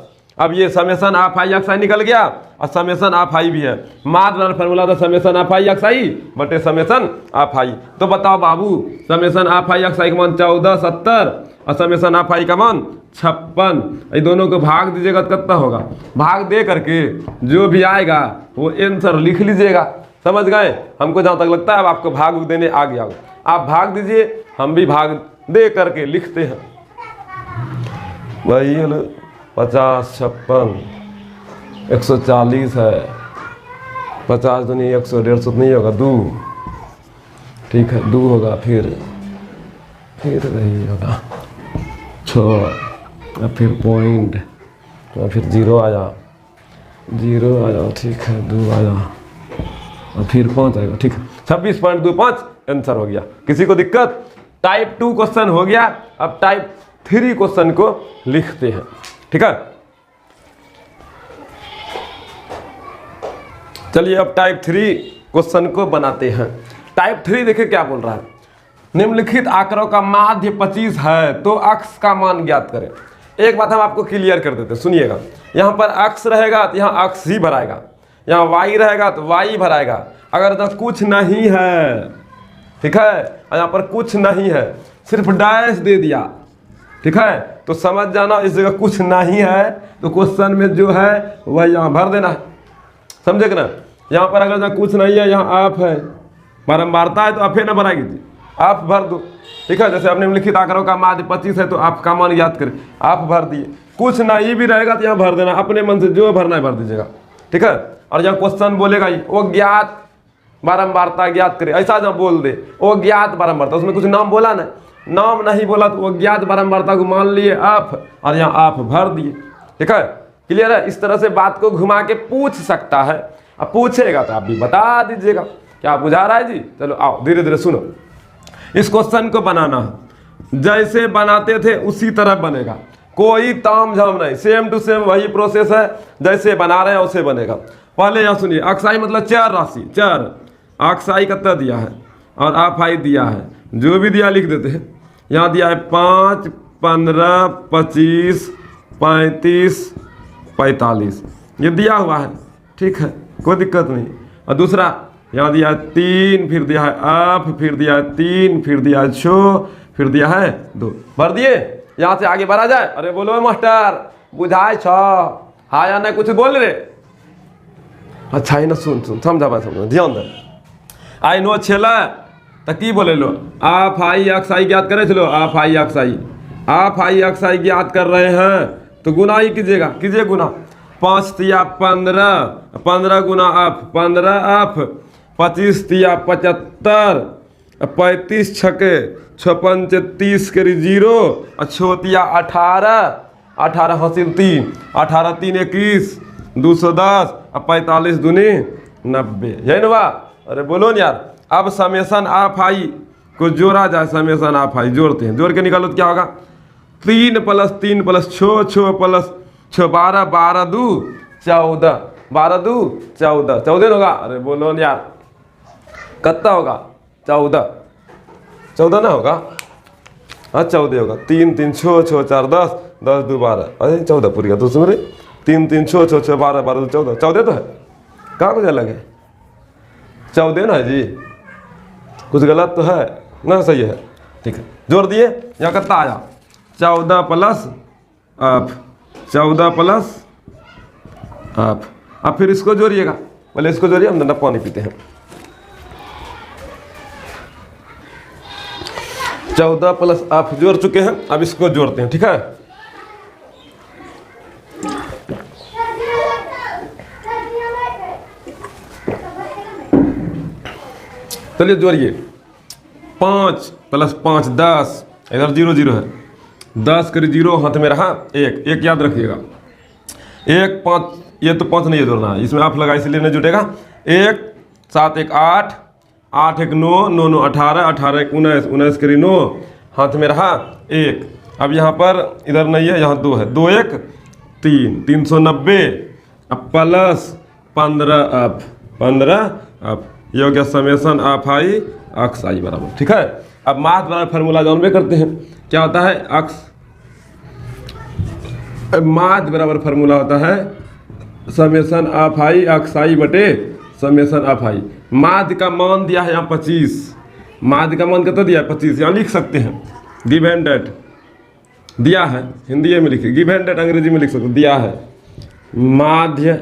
अब ये समेसन ऑफ आई एक्स आई निकल गया और समेसन ऑफ आई भी है। मास वाला फॉर्मूला था समेसन ऑफ आई एक्स आई बटे समेसन ऑफ आई। तो बताओ बाबू, समेसन ऑफ आई एक्स आई का मान 1470 और समेसन ऑफ आई का मान 56। ये दोनों को भाग दीजिएगा तो कितना होगा? भाग दे करके जो भी आएगा वो आंसर लिख लीजिएगा। समझ गए? हमको जहाँ तक लगता है अब आपको भाग देने आ गया हो, आप भाग दीजिए, हम भी भाग दे करके लिखते हैं। वही 50 56 140 है, 50 दूनी 100 150 तो नहीं होगा, 2 ठीक है 2 होगा, फिर वही होगा 6 और फिर पॉइंट और फिर 0 आया ठीक है, 2 आया और फिर 5 आएगा ठीक है, 26.25 आंसर हो गया। किसी को दिक्कत? टाइप 2 क्वेश्चन हो गया। अब टाइप 3 क्वेश्चन को लिखते हैं, ठीक है। चलिए अब टाइप 3 क्वेश्चन को बनाते हैं। टाइप 3 देखिए क्या बोल रहा है, निम्नलिखित आंकड़ों का माध्य 25 है तो अक्ष का मान ज्ञात करें। एक बात हम आपको क्लियर कर देते हैं, सुनिएगा। यहाँ पर अक्ष रहेगा तो यहाँ अक्ष ही भराएगा, यहाँ वाई रहेगा तो वाई भराएगा। अगर तो कुछ नहीं है, ठीक है, यहाँ पर कुछ नहीं है, सिर्फ डैश दे दिया, ठीक है, तो समझ जाना इस जगह कुछ नहीं है तो क्वेश्चन में जो है वह यहाँ भर देना है। समझे कि ना? यहाँ पर अगर जहाँ कुछ नहीं है, यहाँ आप है, बारंबारता है तो आप ना बनाएगी थी, आप भर दो, ठीक है। जैसे आपने निम्नलिखित आंकड़ों का माध्य 25 है तो आप का मान याद करें, आप भर दिए। कुछ नहीं भी रहेगा तो यहाँ भर देना, अपने मन से जो भरना है भर दीजिएगा, ठीक है। और यहाँ क्वेश्चन बोलेगा ही वो ज्ञात बारंबारता ज्ञात करे, ऐसा जब बोल दे वो ज्ञात बारंबारता, उसमें कुछ नाम बोला ना, नाम नहीं बोला तो वो ज्ञात बारंबारता को मान लिए आप और यहाँ आप भर दिए, ठीक है। क्लियर है? इस तरह से बात को घुमा के पूछ सकता है। अब पूछेगा तो आप भी बता दीजिएगा। क्या बुझा रहा है जी? चलो आओ धीरे धीरे सुनो। इस क्वेश्चन को बनाना है, जैसे बनाते थे उसी तरह बनेगा, कोई ताम झाम नहीं, सेम टू सेम वही प्रोसेस है, जैसे बना रहे हैं उसे बनेगा। पहले यहाँ सुनिए, अक्साई मतलब 4 राशि, 4 अक्साई कितना दिया है और आप आई दिया है, जो भी दिया लिख देते हैं। यहाँ दिया है 5 15 25 35 45, ये दिया हुआ है, ठीक है, कोई दिक्कत नहीं। और दूसरा यहाँ दिया है 3, फिर दिया है आप, फिर दिया है 3, फिर दिया है 6, फिर दिया है 2, भर दिए। यहाँ से आगे बढ़ा जाए। अरे बोलो मास्टर बुझाए छ हाँ या नहीं कुछ बोल रहे? अच्छा है ना, सुन समझा ध्यान दे। आई नो छेला तो की बोले लो, आप आई अक्साई ज्ञात करे चलो, आप आई अक्साई ज्ञात कर रहे हैं तो गुना ही कीजिएगा, कीजिए गुना। 5 तिया 15, 15 गुना आप 15 आप, 25 तिया 75, 35 छके 56 30 करी 0 और 6 तिया 18, 18 हासिल 3, 18 3 21 210 और 45 दूनी 90, यही ना? अरे बोलो न यार। अब समेसन ऑफ आई को जोड़ा जाए, समेसन ऑफ आई जोड़ते हैं, जोड़ के निकालो तो क्या होगा? 3 + 3 + 6 6 + 6 12 12 2 14, 12 2 14, 14 होगा। अरे बोलो न यार, कितना होगा? 14 ना होगा? हाँ 14 होगा। 3 3 6 6 4 10 10 2 12, अरे 14 पूरी गया तो सुन 3 3 6 6 6 12 12 14, 14 तो है, कहाँ कुछ अलग है? 14 ना है जी, कुछ गलत तो है ना? सही है, ठीक है, जोड़ दिए। यहाँ कितना आया? 14 + आप, 14 + आप। अब फिर इसको जोड़िएगा, पहले इसको जोड़िए, हम ठंडा पानी पीते हैं। 14 + आप जोड़ चुके हैं, अब इसको जोड़ते हैं, ठीक है। चलिए जोड़िए। 5 + 5 10, इधर 0 0 है, 10 करी 0 हाथ में रहा 1 1, याद रखिएगा। 1 5, ये तो 5 नहीं जोड़ना है, इसमें आप लगा इसलिए नहीं जुटेगा। 1 7 1 8, 8 1 9 9 9 18, 18 1 19, 19 करी 9 हाथ में रहा 1। अब यहाँ पर इधर नहीं है, यहाँ 2 है, 2 1 3, 390 प्लस 15 आप, 15 आप, ये हो गया समेसन ऑफ आई अक्स आई बराबर, ठीक है। अब माथ बराबर फार्मूला जानबे करते हैं, क्या होता है? अक्स माध्य बराबर फार्मूला होता है समेशन ऑफ आई एक्स आई बटे समेशन ऑफ आई। माध्य का मान दिया है यहाँ 25, माध्य का मान कितना दिया है 25, यहाँ लिख सकते हैं गिव एंड डेट दिया है, हिंदी में लिखिए, गिव एंड डेट अंग्रेजी में लिख सकते, दिया है माध्य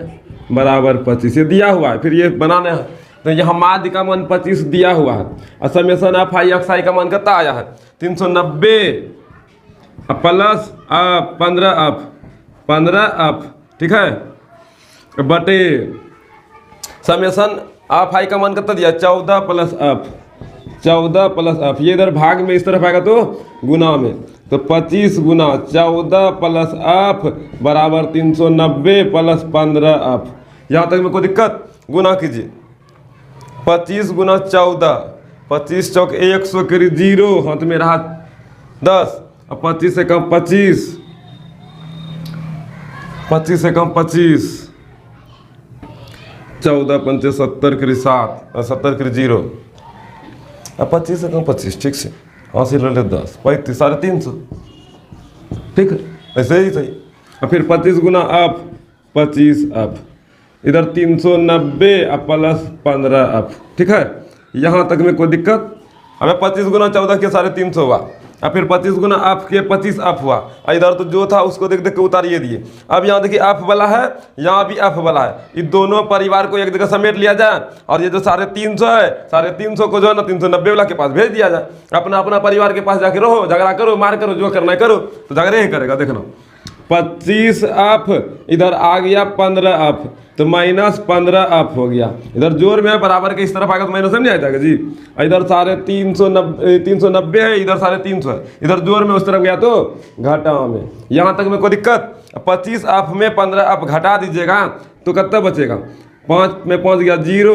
बराबर 25, ये दिया हुआ है। फिर ये बनाना है तो यहाँ माध्य का मान 25 दिया हुआ है और समेशन ऑफ आई एक्स आई का मान कितना आया है 390 प्लस 15 अप, ठीक है, बटे समेशन ऑफ आई का मान कितना दिया 14 प्लस अप, ये इधर भाग में इस तरफ आएगा तो गुना में, तो 25 गुना 14 प्लस अप बराबर 390 प्लस 15 अप। यहाँ तक में कोई दिक्कत, गुना कीजिए 25 गुना 14, 25 चौक 100 करी 0, हाथ में रहा 10, अब 25 से कम 25, 25 से कम 25, 14 पंचे 70 करी 7 और 70 करी 0, अब 25 से कम 25, ठीक से 80 ले 10, 35 350, ठीक है, ऐसे ही सही। और फिर 25 गुना अप 25 अप, इधर 390 प्लस 15 अप, ठीक है, यहाँ तक में कोई दिक्कत। हमें 25 गुना 14 के 350 हुआ और फिर 25 गुना अप के 25 अप हुआ, इधर तो जो था उसको देख देख के उतारिए दिए। अब यहाँ देखिए अप वाला है, यहाँ भी अप वाला है, ये दोनों परिवार को एक जगह समेट लिया जाए और ये जो 350 है 350 को जो है ना 390 वाला के पास भेज दिया जाए, अपना अपना परिवार के पास जाके रहो, झगड़ा करो, मार करो, जो करना है करो, तो झगड़े ही करेगा। देखना 25 अप, इधर आ गया 15 अप, तो माइनस 15 अप हो गया, इधर जोर में है बराबर के इस तरफ आएगा तो माइनस में नहीं आ जाएगा जी। इधर 390 है, इधर 350 है, इधर जोर में उस तरफ गया तो घटा में। यहाँ तक में कोई दिक्कत। 25 अप में 15 अप घटा दीजिएगा तो कितना बचेगा, 5 में 5 गया 0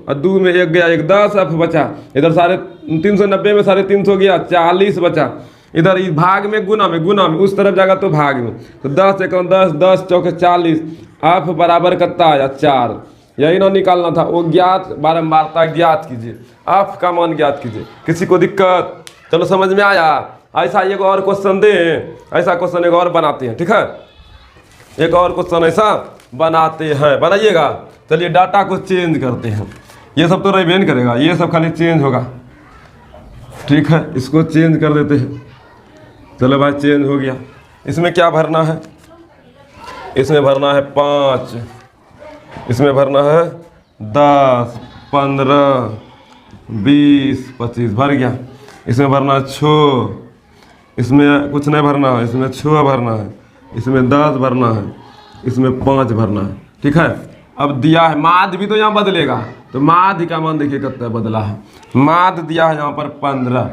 और 2 में 1 गया 1, 10 अप बचा। इधर 390 में 350 गया 40 बचा, इधर इस भाग में गुना में उस तरफ जाएगा तो भाग में, तो 10 से कम 10, 10 चौके 40, अप बराबर कितना आया 4। यही ना निकालना था, वो ज्ञात बारंबारता ज्ञात कीजिए, अप का मान ज्ञात कीजिए। किसी को दिक्कत, चलो समझ में आया। ऐसा एक और क्वेश्चन दें, ऐसा क्वेश्चन एक और बनाते हैं, ठीक है, एक और क्वेश्चन ऐसा बनाते हैं, बनाइएगा। चलिए डाटा को चेंज करते हैं, ये सब तो रिवीजन करेगा, ये सब खाली चेंज होगा, ठीक है, इसको चेंज कर देते हैं। चलो भाई चेंज हो गया। इसमें क्या भरना है, इसमें भरना है 5, इसमें भरना है 10, 15, 20, 25 भर गया। इसमें भरना है 6, इसमें कुछ नहीं भरना है, इसमें 6 भरना है, इसमें 10 भरना है, इसमें 5 भरना है, ठीक है। अब दिया है माध्य भी तो यहाँ बदलेगा, तो माध्य का मान देखिए कितना बदला है। माध्य दिया है यहाँ पर 15,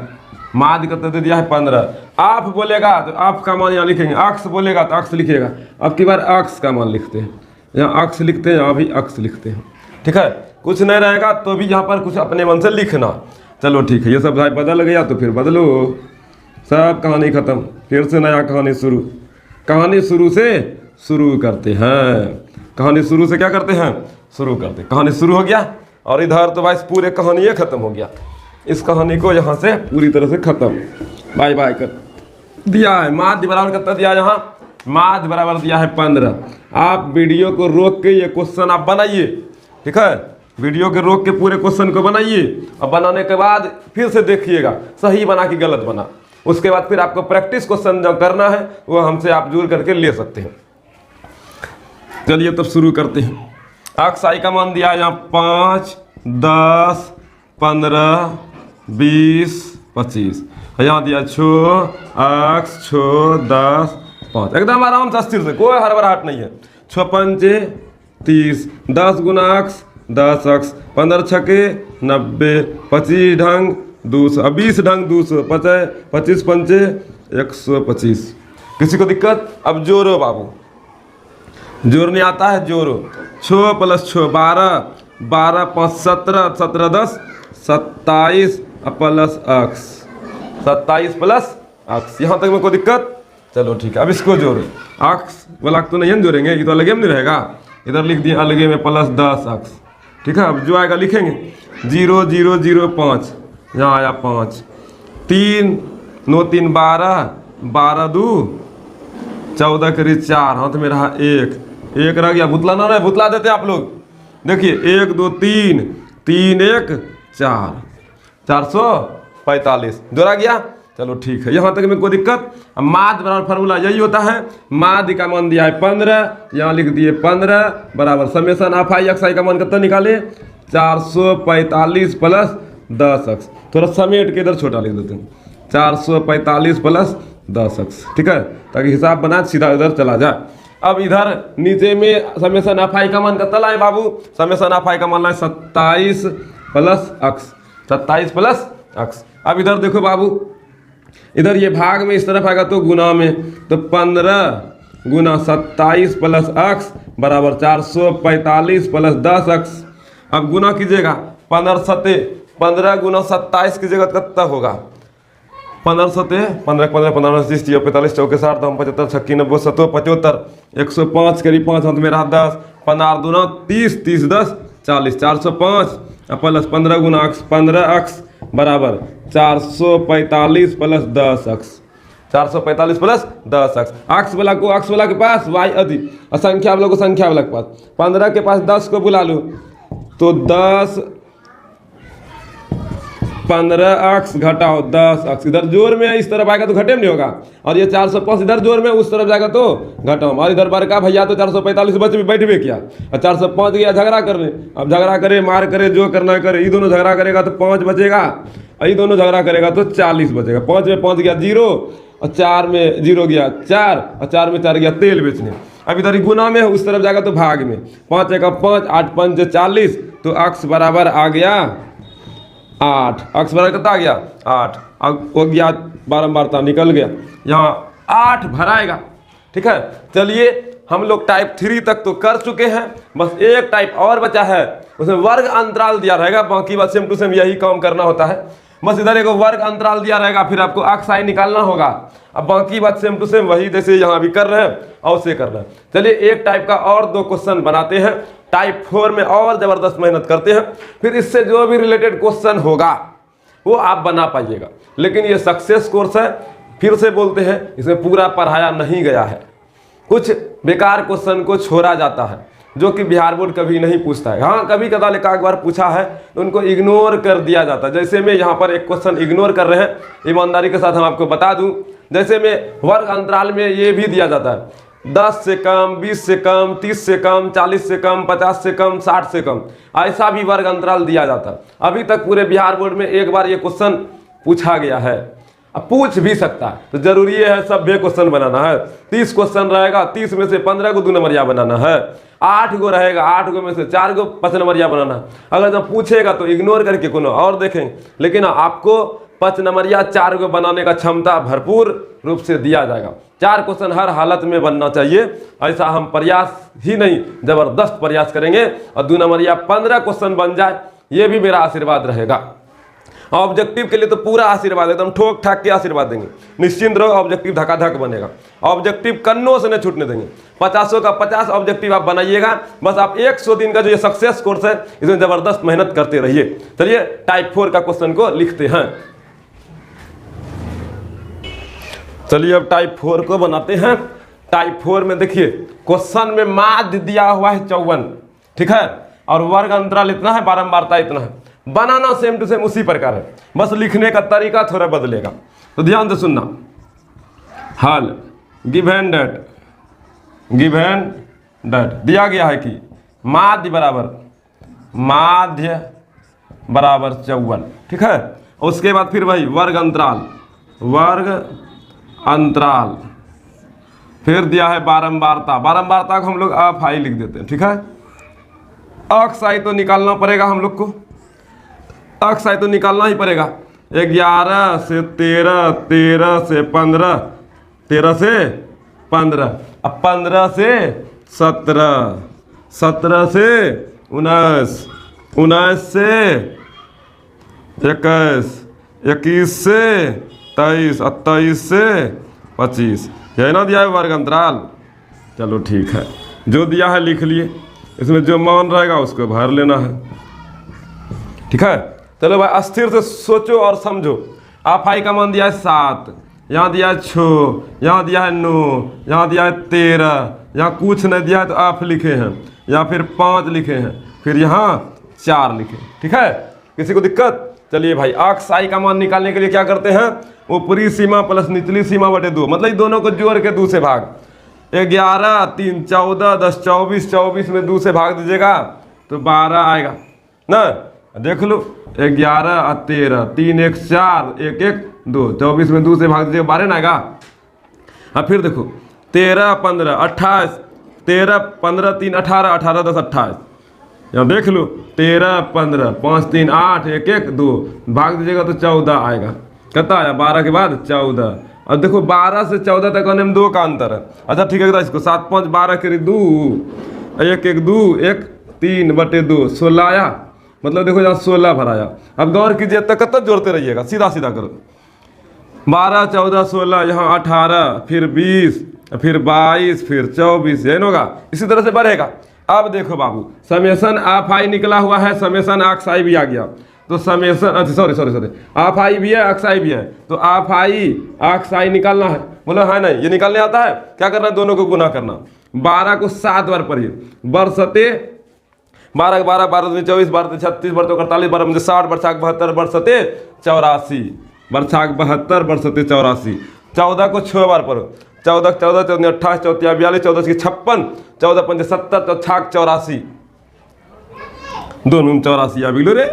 माध्य कितना दे दिया है 15। आप बोलेगा तो आप का मान यहाँ लिखेंगे, अक्स बोलेगा तो अक्स लिखिएगा। अब की बार अक्स का मान लिखते हैं, यहाँ अक्स लिखते हैं, यहाँ भी अक्स लिखते हैं, ठीक है। कुछ नहीं रहेगा तो भी यहाँ पर कुछ अपने मन से लिखना। चलो ठीक है, ये सब भाई बदल गया तो फिर बदलो, सब कहानी खत्म, फिर से नया कहानी शुरू। कहानी शुरू से शुरू करते हैं, कहानी शुरू से क्या करते हैं, शुरू करते। कहानी शुरू हो गया और इधर तो भाई पूरे कहानी ये खत्म हो गया। इस कहानी को यहाँ से पूरी तरह से खत्म, बाय बाय कर दिया है। माध्य बराबर कितना दिया है यहाँ, माध्य बराबर दिया है 15। आप वीडियो को रोक के ये क्वेश्चन आप बनाइए, ठीक है, वीडियो के रोक के पूरे क्वेश्चन को बनाइए और बनाने के बाद फिर से देखिएगा सही बना कि गलत बना। उसके बाद फिर आपको प्रैक्टिस क्वेश्चन जो करना है वो हमसे आप जोड़ करके ले सकते हैं। चलिए तब शुरू करते हैं। अक्स आई का मान दिया है यहाँ 5, 10, 15, 20, 25, यहाँ दिया 6 अक्स 6, 10, 5, एकदम आराम से स्थिर से, कोई हड़बड़ाहट नहीं है। 6 पंचे 30, 10 गुना अक्स 10 अक्स, 15 छके 90, 25 ढंग 200, 20 ढंग 200, 25 पंचे 125। किसी को दिक्कत? अब जोड़ो बाबू, जोड़ने आता है जोड़ो। 6 + 6 12, 12 + 5 17, 17 10 27 प्लस अक्स, 27 प्लस अक्स। यहाँ तक में कोई दिक्कत? चलो ठीक है, अब इसको जोड़ो। अक्स वाला तो नहीं जोड़ेंगे, ये तो अलगे में नहीं रहेगा, इधर लिख दिया अलगे में प्लस 10 अक्स, ठीक है। अब जो आएगा लिखेंगे 0 0 0 5, यहाँ आया 5, 3 9 3 12, 12 2 14 करी 4, हाथ में रहा 1, 1 रह गया, बुतलाना नहीं, बुतला देते आप लोग। देखिए 1 2 3, 3 1 4, 445 जोड़ा गया। चलो ठीक है, यहाँ तक में कोई दिक्कत। अब माध्य बराबर फार्मूला यही होता है, माध्य का मान दिया है 15, यहाँ लिख दिए 15 बराबर समेसन ऑफ आई एक्स आई का मान कितना निकाले 445 प्लस 10x। थोड़ा समेट के इधर छोटा लिख देते हैं, 445 प्लस 10x, ठीक है, ताकि हिसाब बना सीधा इधर चला जाए। अब इधर नीचे में समेसन ऑफ आई का मान कितना लाए बाबू, समेसन ऑफ आई का मान लाए 27 प्लस x, 27 प्लस x। अब इधर देखो बाबू, इधर ये भाग में इस तरफ आएगा तो गुना में, तो 15 गुना 27 प्लस x बराबर 445 प्लस 10x। अब गुना कीजिएगा, 15 गुना 27 कीजिएगा कितना होगा, 15 सते 15 15 15 30 45 चौके 60 75 छक्की 90 70 75 105 करीब 5 हाथ में रहा 10, 15 दूना 30 30 10 40 405 प्लस 15 गुना x 15x बराबर 445 plus 10x, 445 plus 10x। x वाला को x वाला के पास y अधिक, और संख्या वाला को संख्या वाला के पास, 15 के पास 10 को बुला लो तो 10 15x घटाओ 10x, इधर जोर में इस तरफ आएगा तो घटे में नहीं होगा, और ये 405 इधर जोर में उस तरफ जाएगा तो घटाओ, और इधर बड़का भैया तो 445 बच में बैठ भी किया, और 405 गया झगड़ा करने। अब झगड़ा करे मार करे जो करना करे, ये दोनों झगड़ा करेगा तो 5 बचेगा, और ये दोनों झगड़ा करेगा तो 40 बचेगा। 5 में 5 गया 0, और 4 में 0 गया 4, और 4 में 4 गया तेल बेचने। अब इधर गुना में उस तरफ जाएगा तो भाग में, 5 1 5 8 5 40, तो x बराबर आ गया 8, x बराबर कितना आ गया 8। अब हो गया बारंबारता निकल गया, यहाँ 8 भराएगा, ठीक है। चलिए हम लोग टाइप 3 तक तो कर चुके हैं, बस एक टाइप और बचा है, उसमें वर्ग अंतराल दिया रहेगा, बाकी बात सेम टू सेम यही काम करना होता है। बस इधर एक वर्ग अंतराल दिया रहेगा, फिर आपको x i निकालना होगा। अब बाकी बात सेम टू सेम वही जैसे यहाँ भी कर रहे हैं और से कर रहे हैं। चलिए एक टाइप का और 2 क्वेश्चन बनाते हैं, टाइप 4 में और ज़बरदस्त मेहनत करते हैं, फिर इससे जो भी रिलेटेड क्वेश्चन होगा वो आप बना पाइएगा। लेकिन ये सक्सेस कोर्स है, फिर से बोलते हैं, इसमें पूरा पढ़ाया नहीं गया है, कुछ बेकार क्वेश्चन को छोड़ा जाता है जो कि बिहार बोर्ड कभी नहीं पूछता है। हाँ कभी कदाल एक बार पूछा है तो उनको इग्नोर कर दिया जाता है। जैसे मैं यहाँ पर एक क्वेश्चन इग्नोर कर रहे हैं, ईमानदारी के साथ हम आपको बता दूं, जैसे में वर्ग अंतराल में ये भी दिया जाता है 10 से कम, 20 से कम, 30 से कम, 40 से कम, 50 से कम, 60 से कम, ऐसा भी वर्ग अंतराल दिया जाता है। अभी तक पूरे बिहार बोर्ड में एक बार ये क्वेश्चन पूछा गया है, अब पूछ भी सकता है, तो जरूरी है सभ्य क्वेश्चन बनाना है। 30 क्वेश्चन रहेगा, 30 में से 15 को 2 नंबरिया बनाना है, 8 गो रहेगा, 8 गो में से 4 गो 5 नंबरिया बनाना है। अगर जब पूछेगा तो इग्नोर करके कोनो और देखेंगे, लेकिन आपको 5 नंबरिया 4 गो बनाने का क्षमता भरपूर रूप से दिया जाएगा। 4 क्वेश्चन हर हालत में बनना चाहिए, ऐसा हम प्रयास ही नहीं जबरदस्त प्रयास करेंगे, और 2 नंबरिया 15 क्वेश्चन बन जाए, ये भी मेरा आशीर्वाद रहेगा। ऑब्जेक्टिव के लिए तो पूरा आशीर्वाद एकदम ठोक ठाक के आशीर्वाद देंगे, निश्चिंत रहो, ऑब्जेक्टिव धकाधक बनेगा, ऑब्जेक्टिव कन्नों से नहीं छूटने देंगे। 50 का 50 ऑब्जेक्टिव आप बनाइएगा, बस आप 100 दिन का जो ये सक्सेस कोर्स है इसमें जबरदस्त मेहनत करते रहिए। चलिए टाइप 4 का क्वेश्चन को लिखते हैं। चलिए अब टाइप 4 को बनाते हैं। टाइप 4 में देखिए क्वेश्चन में माध्य दिया हुआ है 54, ठीक है, और वर्ग अंतराल इतना है, बारंबारता इतना है। बनाना सेम टू सेम उसी प्रकार है, बस लिखने का तरीका थोड़ा बदलेगा। तो ध्यान से सुनना, हल गिवन डेट दिया गया है कि माध्य बराबर 54, ठीक है। उसके बाद फिर वही वर्ग अंतराल फिर दिया है बारंबारता को हम लोग अफ आई लिख देते हैं, ठीक है। अक्स आई तो निकालना पड़ेगा हम लोग को, अक्स आई तो निकालना ही पड़ेगा। 11 से 13, 13 से 15, 13 से 15, अब 15 से 17, 17 से 19, 19 से 21, 21 से 23, 23 से 25, यही ना दिया है वर्ग अंतराल। चलो ठीक है, जो दिया है लिख लिए, इसमें जो मान रहेगा उसको भर लेना है, ठीक है। चलो भाई अस्थिर से सोचो और समझो। आप आई का मान दिया है 7, यहाँ दिया है 6, यहाँ दिया है 9, यहाँ दिया है 13, यहाँ कुछ नहीं दिया है तो आप लिखे हैं, या फिर 5 लिखे हैं, फिर यहाँ 4 लिखे। ठीक है, किसी को दिक्कत? चलिए भाई, अक्साई का मान निकालने के लिए क्या करते हैं, ऊपरी सीमा प्लस निचली सीमा बटे 2, मतलब इन दोनों को जोड़ के 2 से भाग। 11, 3, 14, 10, 24, 24 में 2 से भाग दीजिएगा तो 12 आएगा ना। देख लो, 11 और 13, 3 1 4, 1 1 2, 24 में 2 से भाग दीजिएगा 12 ना आएगा। अब फिर देखो 13 15 28, 13 15 3 18, 18 10 28, यहाँ देख लो 13 15 5 3 8 1 1 2, भाग दीजिएगा तो 14 आएगा। कितना आया? 12 के बाद 14। अब देखो 12 से 14 तक आने में 2 का अंतर है। अच्छा ठीक है, इसको 7 5 12 करी 2, 1 1 2 1 3 बटे 2, 16 आया। मतलब देखो यहाँ 16 भराया। अब गौर कीजिए, तक तक जोड़ते रहिएगा, सीधा सीधा करो। 12 14 16, यहाँ 18, फिर 20, फिर 22, फिर 24, यही होगा। इसी तरह से बढ़ेगा। अब देखो बाबू, समेसन ऑफ आई निकला हुआ है, समेसन ऑक्साई भी आ गया। तो समेसन, सॉरी ऑफ आई भी है, ऑक्साई भी है। तो ऑफ आई ऑक्साई निकालना है, बोलो है नहीं, ये निकालने आता है। क्या करना है? दोनों को गुना करना। 12 को 7 बार पढ़िए, बरसते 12 के 12, 12 24, 12 36, 12 48, 12 मुझे 60, बरसाख 72, बरसते 84, बरसाख 72, बरसते 84। 14 को 6 बार पढ़ो, 14 14 14 28, 14 42, 14 की 56, 14 5 70, तो 84, दोनों 84 आ बिगलो रे।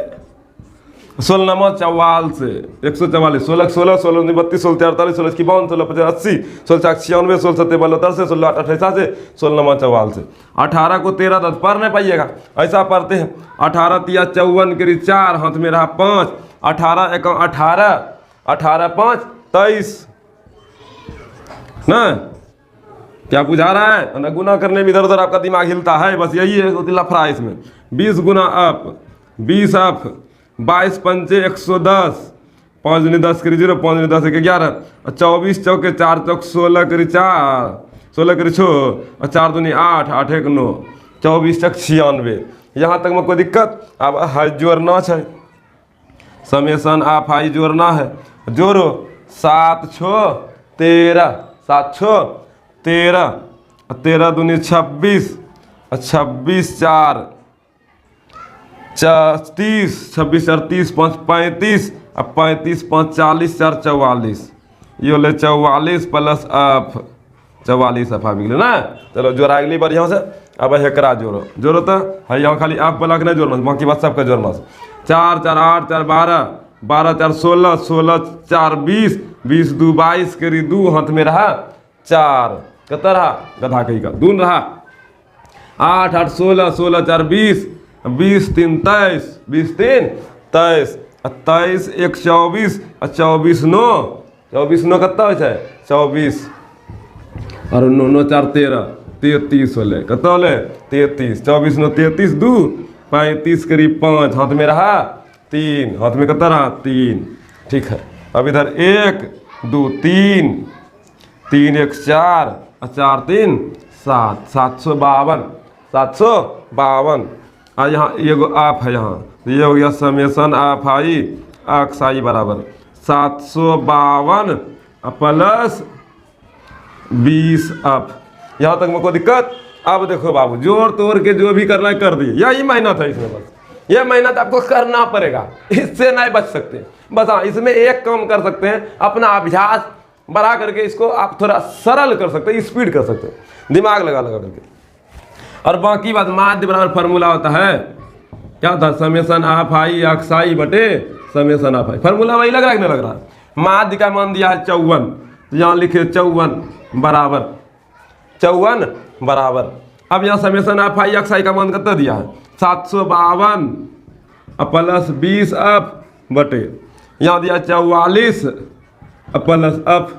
16 44, 144, 16 16, 16 32, 16 48, 16 की 52, 16 50 80, 16 96, 16 77 72, 16 88, 16 44। 18 को 13 10 पढ़ नहीं पाइएगा, ऐसा पढ़ते हैं। 18 तिया 54 करी 4, हाथ में रहा 5, 18 1 18, 18 5 23 ना। क्या बुझा रहा है ना? गुना करने में इधर उधर आपका दिमाग हिलता है, बस यही है लफड़ा है इसमें। 20 गुना अप 20 अप 22 पंचे 110, 5 दूनी 10 करी 0, 5 दूनी 10 1 11, 24 चौके 4 चौक 16 करी 4, 16 करी 6, और 4 दूनी 8, 8 1 9, 24 चक 96। यहाँ तक में कोई दिक्कत? अब है जोड़ना है, समेसन ऑफ आई जोड़ना है। जोड़ो 7 6 13, 7 6 13, 13 दूनी 26, 26 4 30, 26 4 30, 5 35, अब 35 5 40, 4 44, ये बोले 44 प्लस अफ 44 अफा बिगले ना। चलो जोड़ा अगली बार यहाँ से। अब हेकरा जोड़ो, जोड़ो तो है यहाँ खाली आप वाला के नहीं जोड़ना, बाकी बात सबका जोड़ना। 4 4 8 4 12, 12 4 16, 16 4 20, 20 2 22 करी 2, हाथ में रहा 4, कितना रहा? गधा कहीं का दून रहा। 8 8 16, 16 4 20, 20 3 23, 20 3 23, 23 1 24, 24 9, 24 9 कितना हो जाए? 24 और 9 9 4 13, 33 होले, कितना होले? 33, 24 9 33, 2 35 करीब 5, हाथ में रहा 3, हाथ में कितना रहा? 3। ठीक है, अब इधर 1 2 3, 3 1 4, 4 3 7, 752, 752। और यहाँ ये आप है, यहाँ ये हो गया समेसन ऑफ आई ऑक्साई बराबर 752 प्लस 20 अफ। यहाँ तक में कोई दिक्कत? अब देखो बाबू, जोड़ तोड़ के जो भी करना है कर दिए, यही मेहनत है इसमें, बस ये मेहनत आपको करना पड़ेगा, इससे नहीं बच सकते। बस हाँ, इसमें एक काम कर सकते हैं, अपना अभ्यास बढ़ा करके इसको आप थोड़ा सरल कर सकते हैं, स्पीड कर सकते हैं, दिमाग लगा लगा करके। और बाकी बात माध्य बराबर फार्मूला होता है, क्या था? समेसन ऑफ आई ऑक्साई बटे समेसन ऑफ आई। फार्मूला वही लग रहा है कि नहीं लग रहा है? माध्य का मान दिया है 54, तो यहाँ लिखे 54 बराबर 54 बराबर। अब यहाँ समेसन ऑफ आई ऑक्साई का मान कितना दिया है? 752 प्लस 20 अफ बटे, यहाँ दिया 44 प्लस अफ,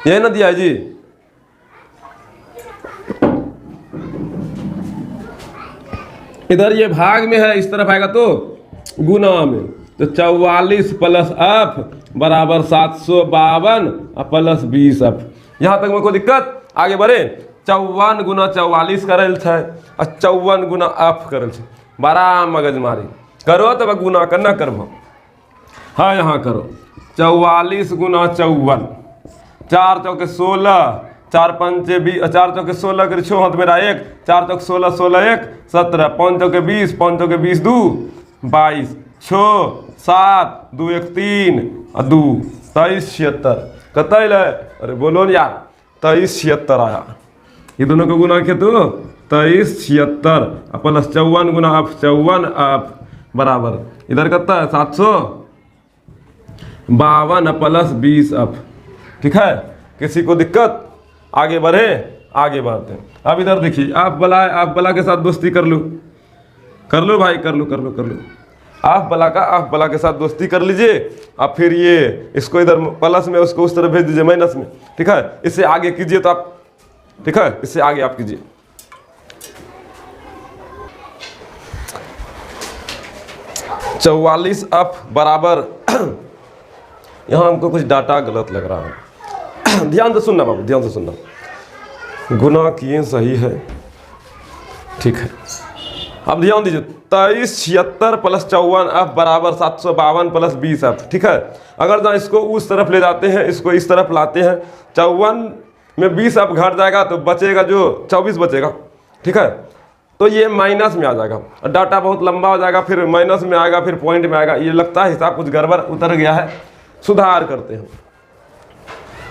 यही ना दिया है जी। इधर ये भाग में है, इस तरफ आएगा तो गुना में, तो 44 प्लस अफ बराबर 752 प्लस 20 अफ। यहाँ तक में कोई दिक्कत? आगे बढ़े। 54 गुना 44 करल है, और 54 गुना अफ करल है। बड़ा मगजमारी करो तब गुना करना करब। हाँ यहाँ करो 44 गुना 54 4 चौके 16, 4 पंचे 20, 4 चौके 16 कर छो हाथ मेरा 1, 4 चौके 16, 16 1 17, 5 चौके 20, 5 चौके 20 2 22, 6 7 2 1 3 और 2 23 76 कतल है। अरे बोलो न यार, 23 76 आया। ये दोनों को गुना किया तो 23 76 प्लस 54 गुना आप 54 आप बराबर इधर कितना है 752 प्लस 20 अब। ठीक है, किसी को दिक्कत? आगे बढ़े, आगे बढ़ते हैं। अब इधर देखिए, आप बला के साथ दोस्ती कर लो भाई, कर लो। आप बला के साथ दोस्ती कर लीजिए। अब फिर ये इसको इधर प्लस में, उसको उस तरफ भेज दीजिए माइनस में। ठीक है, इससे आगे कीजिए तो आप, ठीक है, इससे आगे आप कीजिए। 44 अब बराबर यहाँ हमको कुछ डाटा गलत लग रहा है। ध्यान से सुनना बाबू, ध्यान से सुनना। गुना किए सही है, ठीक है। अब ध्यान दीजिए, 23 76 प्लस 54 अब बराबर 752 प्लस 20 अब। ठीक है, अगर जहाँ इसको उस तरफ ले जाते हैं, इसको इस तरफ लाते हैं, 54 में 20 अब घट जाएगा तो बचेगा जो 24 बचेगा। ठीक है, तो ये माइनस में आ जाएगा, डाटा बहुत लंबा हो जाएगा, फिर माइनस में आएगा, फिर पॉइंट में आएगा। ये लगता है हिसाब कुछ गड़बड़ उतर गया है, सुधार करते हैं।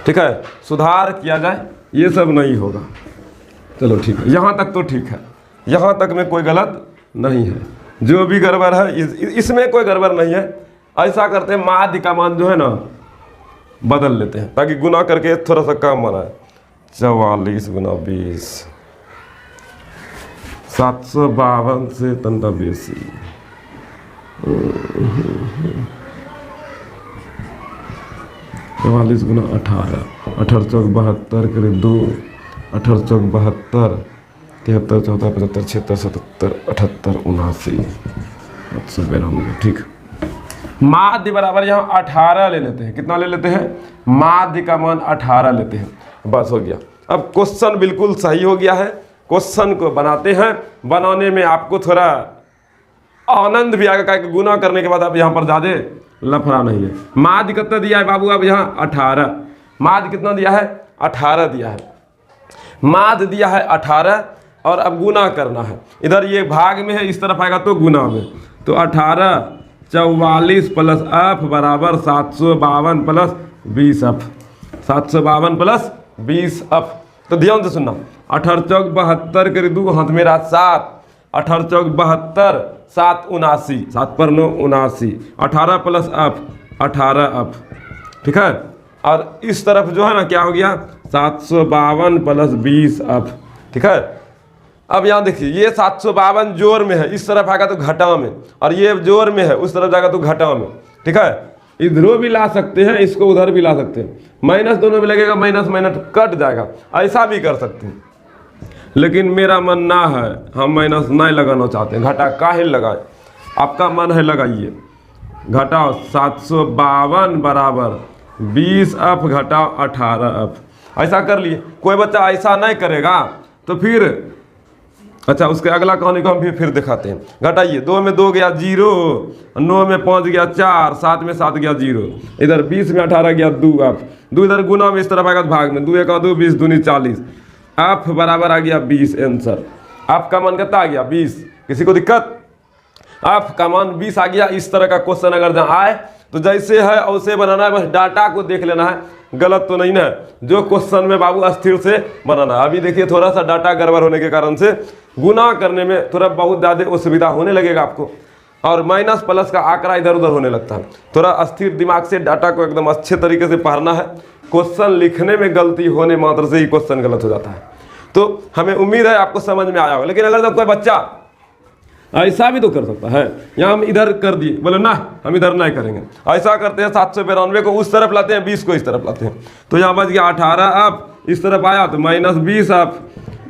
ठीक है, सुधार किया जाए, ये सब नहीं होगा। चलो ठीक है, यहाँ तक तो ठीक है, यहाँ तक में कोई गलत नहीं है। जो भी गड़बड़ है इसमें कोई गड़बड़ नहीं है। ऐसा करते हैं, माध्य का मान जो है ना बदल लेते हैं ताकि गुना करके थोड़ा सा कम बनाए। 44 गुना 20 752 से तंता बेसी 44 गुना 18 18 चौक 72 करे 2 18 चौक 72 73 14 75 76 77 78 79 892। ठीक, माध्य बराबर यहाँ 18 ले लेते हैं। कितना ले लेते हैं? माध्य का मान 18 लेते हैं। बस हो गया। अब क्वेश्चन बिल्कुल सही हो गया है। क्वेश्चन को बनाते हैं, बनाने में आपको थोड़ा आनंद भी आएगा, क्या गुना करने के बाद अब यहाँ पर ज़्यादा लफड़ा नहीं है। माध्य कितना दिया है बाबू? अब यहाँ 18। माध्य कितना दिया है? 18 दिया है। माध्य दिया है 18 और अब गुना करना है। इधर ये भाग में है, इस तरफ आएगा तो गुना में। तो 18 44 प्लस एफ बराबर 752 प्लस 20 एफ। 752 plus 20 F. तो ध्यान से सुनना, 18 चौक 72 कर 2 हाथ मेरा 7, 18 चौक 72 7 79, 7 पर 9 79, 18 प्लस एफ 18 एफ। ठीक है, और इस तरफ जो है ना क्या हो गया? 752 प्लस 20 एफ। ठीक है, अब यहाँ देखिए, ये 752 जोर में है, इस तरफ आएगा तो घटा में, और ये जोर में है, उस तरफ जाएगा तो घटा में। ठीक है, इधरों भी ला सकते हैं, इसको उधर भी ला सकते हैं। माइनस दोनों में लगेगा, माइनस माइनस कट जाएगा, ऐसा भी कर सकते हैं। लेकिन मेरा मन ना है, हम माइनस नहीं लगाना चाहते हैं। घटा काहे लगाए? आपका मन है लगाइए। घटाओ 752 बराबर 20 एफ घटाओ 18 एफ। ऐसा कर लिए। कोई बच्चा ऐसा नहीं करेगा तो फिर अच्छा, उसके अगला कहानी को हम फिर दिखाते हैं। घटाइए, 2 में 2 गया 0, 9 में 5 गया 4, 7 में 7 गया 0, इधर 20 में 18 गया 2 एफ। 2 इधर गुना में इस तरफ आएगा भाग में, 2 1 2 20 दूनी 40 एफ बराबर आ गया 20 आंसर। एफ का मान कितना आ गया? 20। किसी को दिक्कत? एफ का मान 20 आ गया। इस तरह का क्वेश्चन अगर जहाँ आए तो जैसे है वैसे बनाना है, बस डाटा को देख लेना है, गलत तो नहीं ना। जो क्वेश्चन में बाबू अस्थिर से बनाना है। अभी देखिए, थोड़ा सा डाटा गड़बड़ होने के कारण से गुना करने में थोड़ा बहुत ज़्यादा असुविधा होने लगेगा आपको, और माइनस प्लस का आंकड़ा इधर उधर होने लगता है। थोड़ा अस्थिर दिमाग से डाटा को एकदम अच्छे तरीके से पढ़ना है। क्वेश्चन लिखने में गलती होने मात्र से ही क्वेश्चन गलत हो जाता है। तो हमें उम्मीद है आपको समझ में आया होगा। लेकिन अगर कोई बच्चा ऐसा भी तो कर सकता है, यहाँ हम इधर कर दिए, बोले ना हम इधर नहीं करेंगे, ऐसा करते हैं 792 को उस तरफ लाते हैं, 20 को इस तरफ लाते हैं, तो यहाँ बच गया 18 आप, इस तरफ आया तो माइनस 20 आप,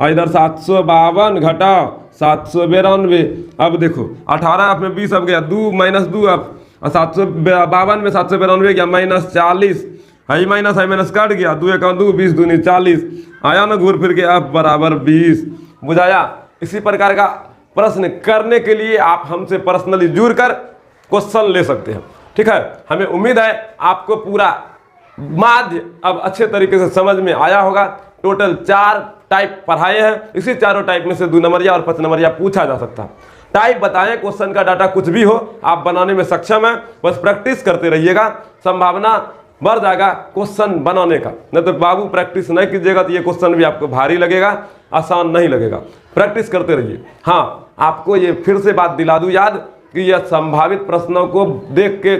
इधर 752 घटा 792। अब देखो 18 आप में 20 अब गया 2 माइनस 2 आप, और 752 में 792 गया माइनस 40, हाई माइनस कट गया, 2 1 2 20 दूनी 40 आया ना, घूर फिर के आप बराबर 20। बुझाया? इसी प्रकार का प्रश्न करने के लिए आप हमसे पर्सनली जुड़कर क्वेश्चन ले सकते हैं। ठीक है, हमें उम्मीद है आपको पूरा माध्य अब अच्छे तरीके से समझ में आया होगा। टोटल 4 टाइप पढ़ाए हैं, इसी चारों टाइप में से 2 नंबरिया और 5 नंबरिया पूछा जा सकता है। टाइप बताएं, क्वेश्चन का डाटा कुछ भी हो आप बनाने में सक्षम हैं, बस प्रैक्टिस करते रहिएगा, संभावना बढ़ जाएगा क्वेश्चन बनाने का। नहीं तो बाबू प्रैक्टिस नहीं कीजिएगा तो ये क्वेश्चन भी आपको भारी लगेगा, आसान नहीं लगेगा। प्रैक्टिस करते रहिए। हाँ, आपको ये फिर से बात दिला दूँ याद कि यह संभावित प्रश्नों को देख के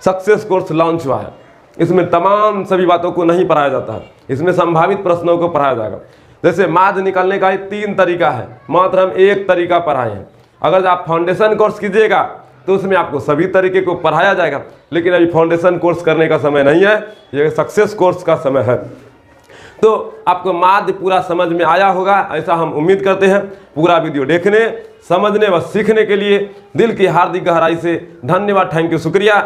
सक्सेस कोर्स लॉन्च हुआ है। इसमें तमाम सभी बातों को नहीं पढ़ाया जाता है, इसमें संभावित प्रश्नों को पढ़ाया जाएगा। जैसे माध्य निकालने का 3 तरीका है, मात्र हम 1 तरीका पढ़ाए हैं। अगर आप फाउंडेशन कोर्स कीजिएगा तो उसमें आपको सभी तरीके को पढ़ाया जाएगा, लेकिन अभी फाउंडेशन कोर्स करने का समय नहीं है, ये सक्सेस कोर्स का समय है। तो आपको माध्य पूरा समझ में आया होगा, ऐसा हम उम्मीद करते हैं। पूरा वीडियो देखने, समझने व सीखने के लिए दिल की हार्दिक गहराई से धन्यवाद, थैंक यू, शुक्रिया।